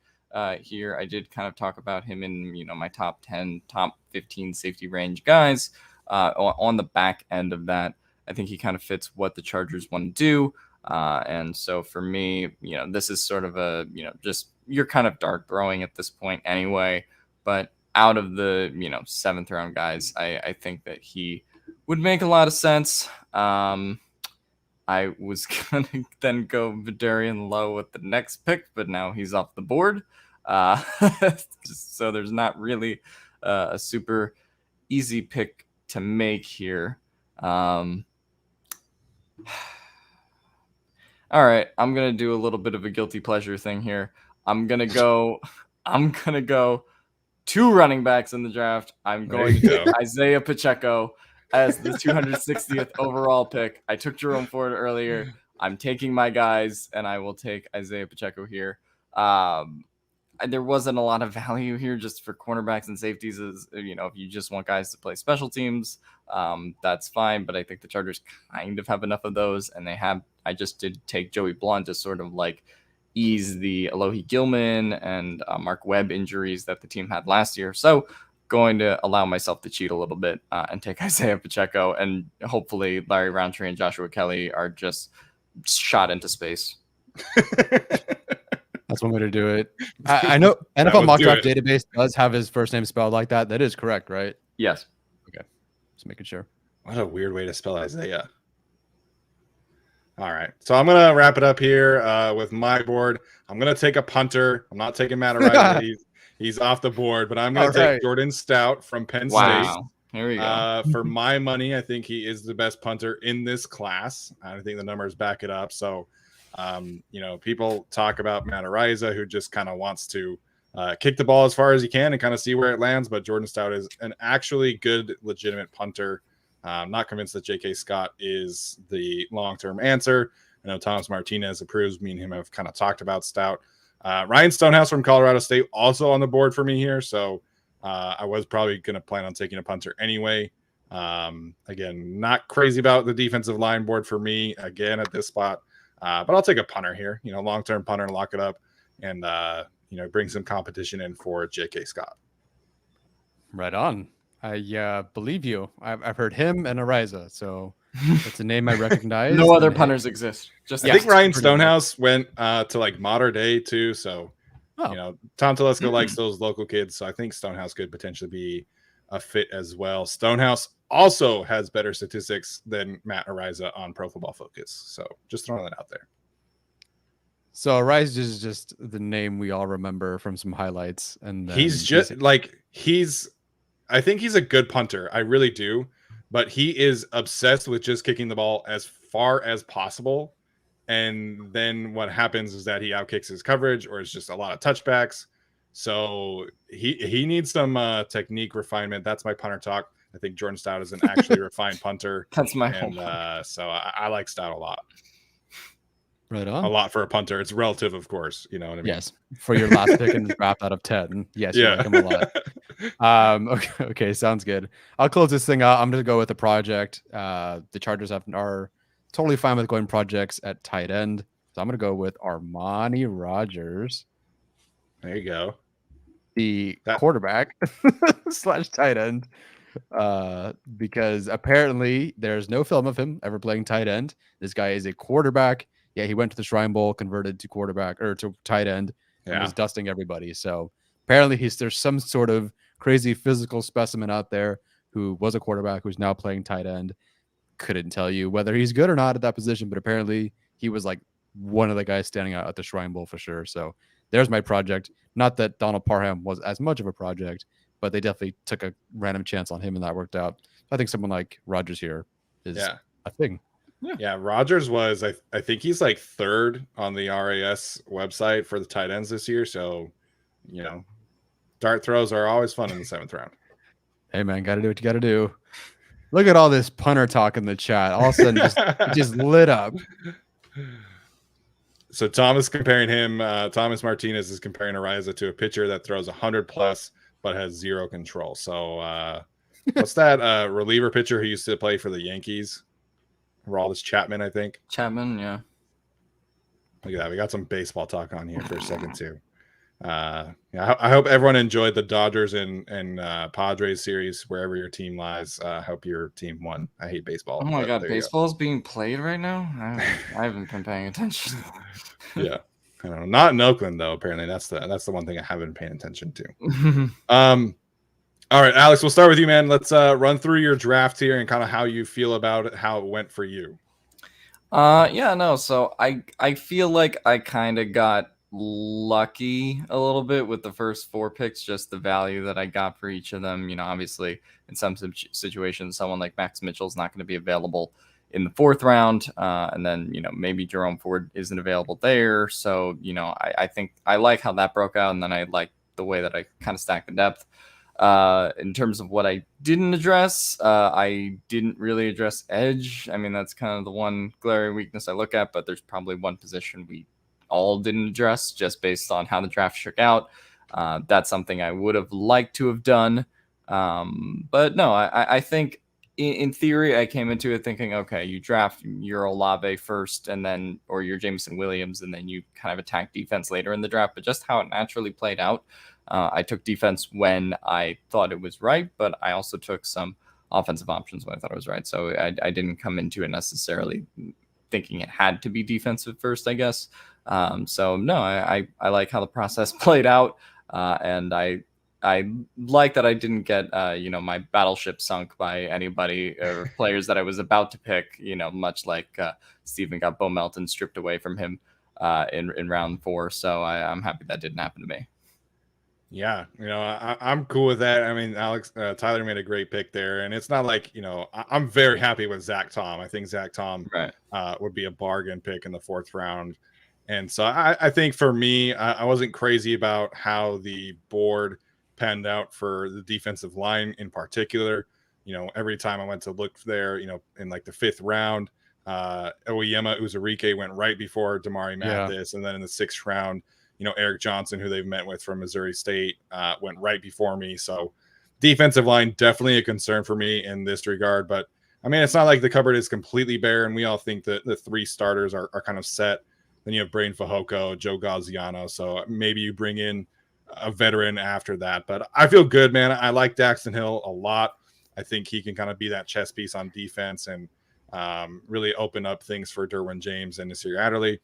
here. I did kind of talk about him in my top 10, top 15 safety range guys. On the back end of that, I think he kind of fits what the Chargers want to do. And so for me, this is sort of a, just you're kind of dart throwing at this point anyway. But out of the, 7th round guys, I think that he would make a lot of sense. I was going to then go Vidarian Lowe with the next pick, but now he's off the board. So there's not really a super easy pick to make here. All right, I'm gonna do a little bit of a guilty pleasure thing here. I'm gonna go 2 running backs in the draft. I'm going to take Isaiah Pacheco as the 260th overall pick. I took Jerome Ford earlier. I'm taking my guys, and I will take Isaiah Pacheco here. There wasn't a lot of value here just for cornerbacks and safeties. If you just want guys to play special teams, that's fine. But I think the Chargers kind of have enough of those, and I just did take Joey Blunt to sort of like ease the Alohi Gilman and Mark Webb injuries that the team had last year. So going to allow myself to cheat a little bit and take Isaiah Pacheco, and hopefully Larry Roundtree and Joshua Kelly are just shot into space. That's one way to do it. I know NFL Mock Draft Database does have his first name spelled like that. That is correct, right? Yes. Okay. Just making sure. What a weird way to spell Isaiah. All right. So I'm going to wrap it up here with my board. I'm going to take a punter. I'm not taking Matt O'Reilly. He's off the board, but I'm going to take Jordan Stout from Penn State. Here we go. For my money, I think he is the best punter in this class. I think the numbers back it up. So, people talk about Matt Ariza, who just kind of wants to kick the ball as far as he can and kind of see where it lands. But Jordan Stout is an actually good, legitimate punter. I'm not convinced that J.K. Scott is the long-term answer. I know Thomas Martinez approves. Me and him have kind of talked about Stout. Ryan Stonehouse from Colorado State also on the board for me here. So I was probably going to plan on taking a punter anyway. Again, not crazy about the defensive line board for me again at this spot. But I'll take a punter here, long-term punter and lock it up and, bring some competition in for J.K. Scott. Right on. I believe you. I've heard him and Ariza, so it's a name I recognize. No other and punters exist. Just I think yes. Ryan pretty much. Stonehouse went to like modern day too. So, Oh. you know, Tom Telesco likes those local kids. So I think Stonehouse could potentially be a fit as well. Stonehouse also has better statistics than Matt Ariza on Pro Football Focus. So just throwing that out there. So Ariza is just the name we all remember from some highlights, and then He's just like I think he's a good punter. I really do. But he is obsessed with just kicking the ball as far as possible. And then what happens is that he outkicks his coverage, or it's just a lot of touchbacks. So he needs some technique refinement. That's my punter talk. I think Jordan Stout is an actually refined punter. That's my and whole so I like Stout a lot. right on. A lot for a punter. It's relative, of course. You know what I mean? Yes, for your last pick in the draft out of 10. Yes, you like him a lot. Okay, sounds good. I'll close this thing out. I'm going to go with the project. The Chargers are totally fine with going projects at tight end. So I'm going to go with Armani Rogers. There you go. The quarterback / tight end. Because apparently there's no film of him ever playing tight end. This guy is a quarterback. Yeah, he went to the Shrine Bowl, converted to quarterback or to tight end, and was dusting everybody. So apparently there's some sort of crazy physical specimen out there who was a quarterback who's now playing tight end. Couldn't tell you whether he's good or not at that position, but apparently he was like one of the guys standing out at the Shrine Bowl for sure. So there's my project. Not that Donald Parham was as much of a project, but they definitely took a random chance on him and that worked out. I think someone like Rogers here is a thing. Yeah, Rogers was, I think he's like third on the RAS website for the tight ends this year. So, you know, dart throws are always fun in the 7th round. Hey, man, got to do what you got to do. Look at all this punter talk in the chat. All of a sudden, it just lit up. So Thomas Martinez is comparing Ariza to a pitcher that throws 100 plus but has zero control. So what's that reliever pitcher who used to play for the Yankees? Aroldis Chapman, I think. Chapman, yeah. Look at that. We got some baseball talk on here for a second too. I hope everyone enjoyed the Dodgers and Padres series wherever your team lies. I hope your team won. I hate baseball. Oh my god, baseball is being played right now? I haven't been paying attention. Yeah. I don't know. Not in Oakland though. Apparently, that's the one thing I haven't been paying attention to. All right, Alex, we'll start with you, man. Let's run through your draft here and kind of how you feel about it, how it went for you. So I feel like I kind of got lucky a little bit with the first 4 picks, just the value that I got for each of them. You know, obviously in some situations, someone like Max Mitchell is not going to be available in the 4th round. And then, you know, maybe Jerome Ford isn't available there. So, you know, I think I like how that broke out. And then I like the way that I kind of stacked the depth. In terms of what I didn't address, I didn't really address edge. I mean, that's kind of the one glaring weakness I look at, but there's probably one position we all didn't address just based on how the draft shook out. That's something I would have liked to have done. But no, I think in theory, I came into it thinking, okay, you draft your Olave first and then, or your Jameson Williams, and then you kind of attack defense later in the draft. But just how it naturally played out, I took defense when I thought it was right, but I also took some offensive options when I thought it was right. So I didn't come into it necessarily thinking it had to be defensive first, I guess. So no, I like how the process played out. And I like that I didn't get, my battleship sunk by anybody or players that I was about to pick, much like Steven got Bo Melton stripped away from him in round 4. So I'm happy that didn't happen to me. Yeah, I'm cool with that. I mean, Tyler made a great pick there, and it's not like, I'm very happy with Zach Tom. I think Zach Tom would be a bargain pick in the 4th round. And so I think for me, I wasn't crazy about how the board panned out for the defensive line in particular. Every time I went to look there, in like the 5th round, Oyema Uzurike went right before Damari Mathis. And then in the 6th round, Eric Johnson, who they've met with from Missouri State, went right before me. So defensive line, definitely a concern for me in this regard. But I mean, it's not like the cupboard is completely bare and we all think that the 3 starters are kind of set. Then you have Brain Fajoko, Joe Gaziano. So maybe you bring in a veteran after that. But I feel good, man. I like Daxton Hill a lot. I think he can kind of be that chess piece on defense and really open up things for Derwin James and Nasir Adderley.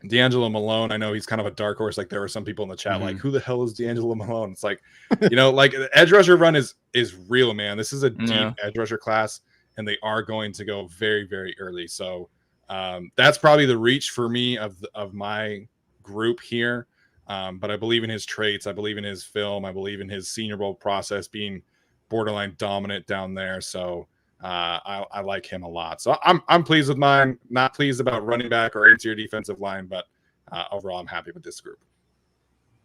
D'Angelo Malone, I know he's kind of a dark horse. Like there were some people in the chat like, who the hell is D'Angelo Malone? It's like, like the edge rusher run is real, man. This is a deep edge rusher class, and they are going to go very, very early. So that's probably the reach for me of my group here. But I believe in his traits. I believe in his film. I believe in his Senior Bowl process being borderline dominant down there. So I like him a lot. So I'm pleased with mine. Not pleased about running back or interior defensive line, but overall I'm happy with this group.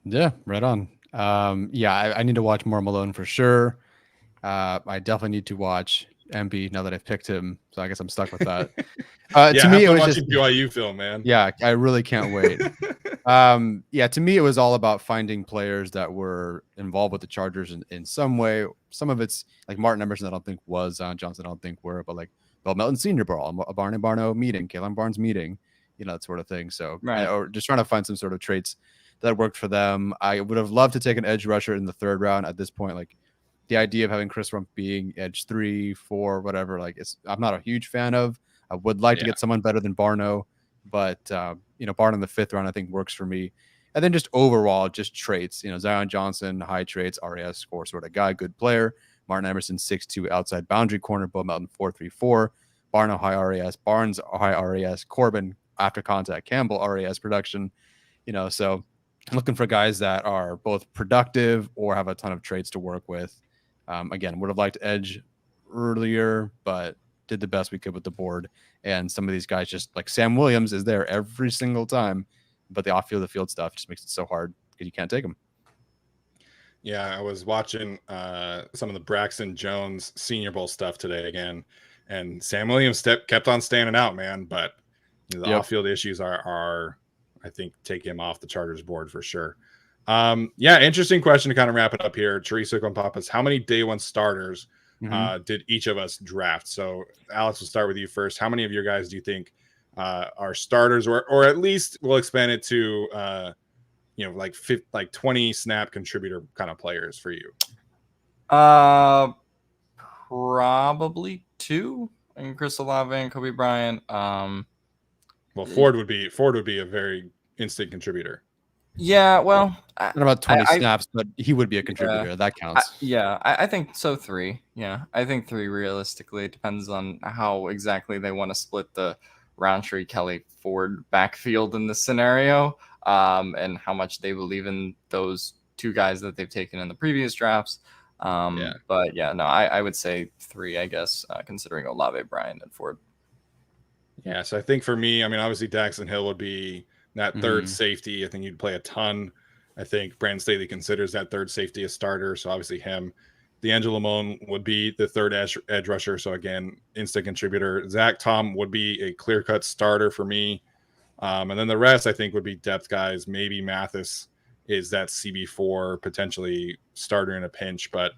Yeah, right on. I need to watch more Malone for sure. I definitely need to watch MB now that I've picked him. So I guess I'm stuck with that. To me, it was just BYU film, man. Yeah, I really can't wait. To me, it was all about finding players that were involved with the Chargers in some way. Some of it's like Martin Emerson, I don't think was. Johnson, I don't think were. But like Bill Melton Senior Bowl, a Barney Barno meeting, Kaylan Barnes meeting, that sort of thing. So, or just trying to find some sort of traits that worked for them. I would have loved to take an edge rusher in the third round at this point. Like the idea of having Chris Rump being edge 3, 4, whatever. Like I'm not a huge fan of. I would like to get someone better than Barno, but Barno in the 5th round I think works for me. And then just overall, just traits. Zion Johnson, high traits, RAS score sort of guy, good player. Martin Emerson, 6'2", outside boundary corner. Bo Melton, 4'3", Barno, high RAS. Barnes, high RAS. Corbin, after contact. Campbell, RAS production. So looking for guys that are both productive or have a ton of traits to work with. Again, would have liked edge earlier, but did the best we could with the board. And some of these guys, just like Sam Williams, is there every single time, but the off-field, the field stuff just makes it so hard because you can't take them. Yeah, I was watching some of the Braxton Jones Senior Bowl stuff today again, and Sam Williams kept on standing out, man. But the off-field issues are, I think, take him off the Chargers board for sure. Interesting question to kind of wrap it up here. Teresa Papas, how many day one starters did each of us draft? So Alex, we'll start with you first. How many of your guys do you think are starters, or at least we'll expand it to like 20 snap contributor kind of players for you? Probably 2, and Chris Olave and Kobe Bryant. Ford would be a very instant contributor. Yeah, well, not about 20 snaps, but he would be a contributor. That counts. I think so. 3. Yeah, I think 3 realistically. It depends on how exactly they want to split the Roundtree, Kelly, Ford backfield in this scenario, and how much they believe in those 2 guys that they've taken in the previous drafts. But I would say 3, I guess, considering Olave, Bryant, and Ford. Yeah, so I think for me, obviously Daxton Hill would be that third safety. I think you'd play a ton. I think Brandon Staley considers that third safety a starter, so obviously him. D'Angelo Malone would be the third edge rusher, so again, instant contributor. Zach Tom would be a clear-cut starter for me. And then the rest, I think, would be depth guys. Maybe Mathis is that CB4, potentially starter in a pinch, but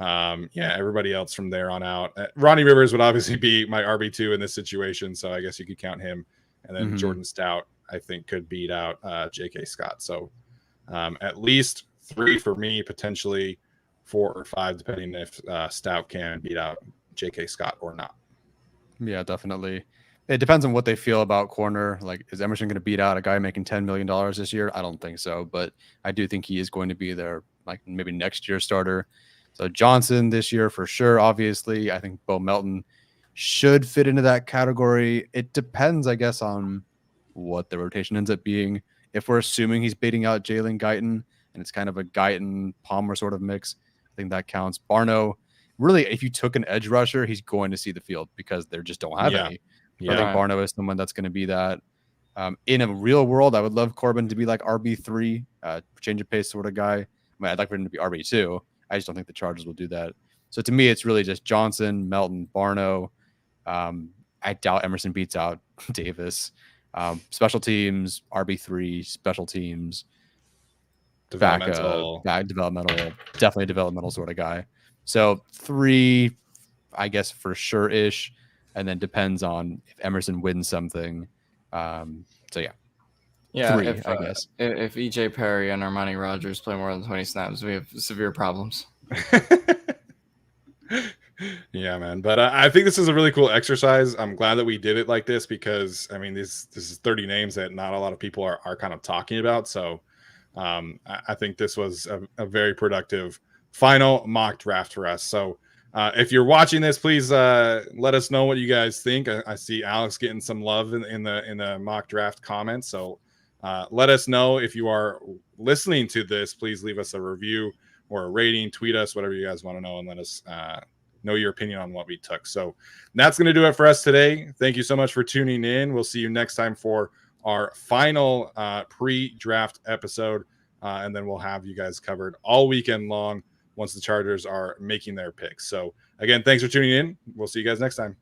everybody else from there on out. Ronnie Rivers would obviously be my RB2 in this situation, so I guess you could count him. And then Jordan Stout, I think, could beat out J.K. Scott. So at least 3 for me, potentially 4 or 5, depending if Stout can beat out J.K. Scott or not. Yeah, definitely. It depends on what they feel about corner. Like, is Emerson going to beat out a guy making $10 million this year? I don't think so, but I do think he is going to be their, like, maybe next year starter. So Johnson this year for sure, obviously. I think Bo Melton should fit into that category. It depends, I guess, on what the rotation ends up being. If we're assuming he's beating out Jalen Guyton and it's kind of a Guyton-Palmer sort of mix, I think that counts. Barno, really, if you took an edge rusher, he's going to see the field because they just don't have any. I think Barno is someone that's going to be that. In a real world, I would love Corbin to be like RB3, change of pace sort of guy. I'd like for him to be RB2. I just don't think the Chargers will do that. So to me, it's really just Johnson, Melton, Barno. I doubt Emerson beats out Davis. Special teams, RB3, special teams, developmental, definitely a developmental sort of guy. So 3, I guess for sure-ish, and then depends on if Emerson wins something. Yeah, 3, if I guess. if EJ Perry and Armani Rogers play more than 20 snaps, we have severe problems. Yeah, man. But I think this is a really cool exercise. I'm glad that we did it like this because I mean, this is 30 names that not a lot of people are kind of talking about. So I think this was a very productive final mock draft for us. So if you're watching this, please let us know what you guys think. I see Alex getting some love in the mock draft comments. So let us know if you are listening to this. Please leave us a review or a rating, tweet us, whatever you guys want to know, and let us know your opinion on what we took. So that's going to do it for us today. Thank you so much for tuning in. We'll see you next time for our final pre-draft episode, and then we'll have you guys covered all weekend long once the Chargers are making their picks. So again, thanks for tuning in. We'll see you guys next time.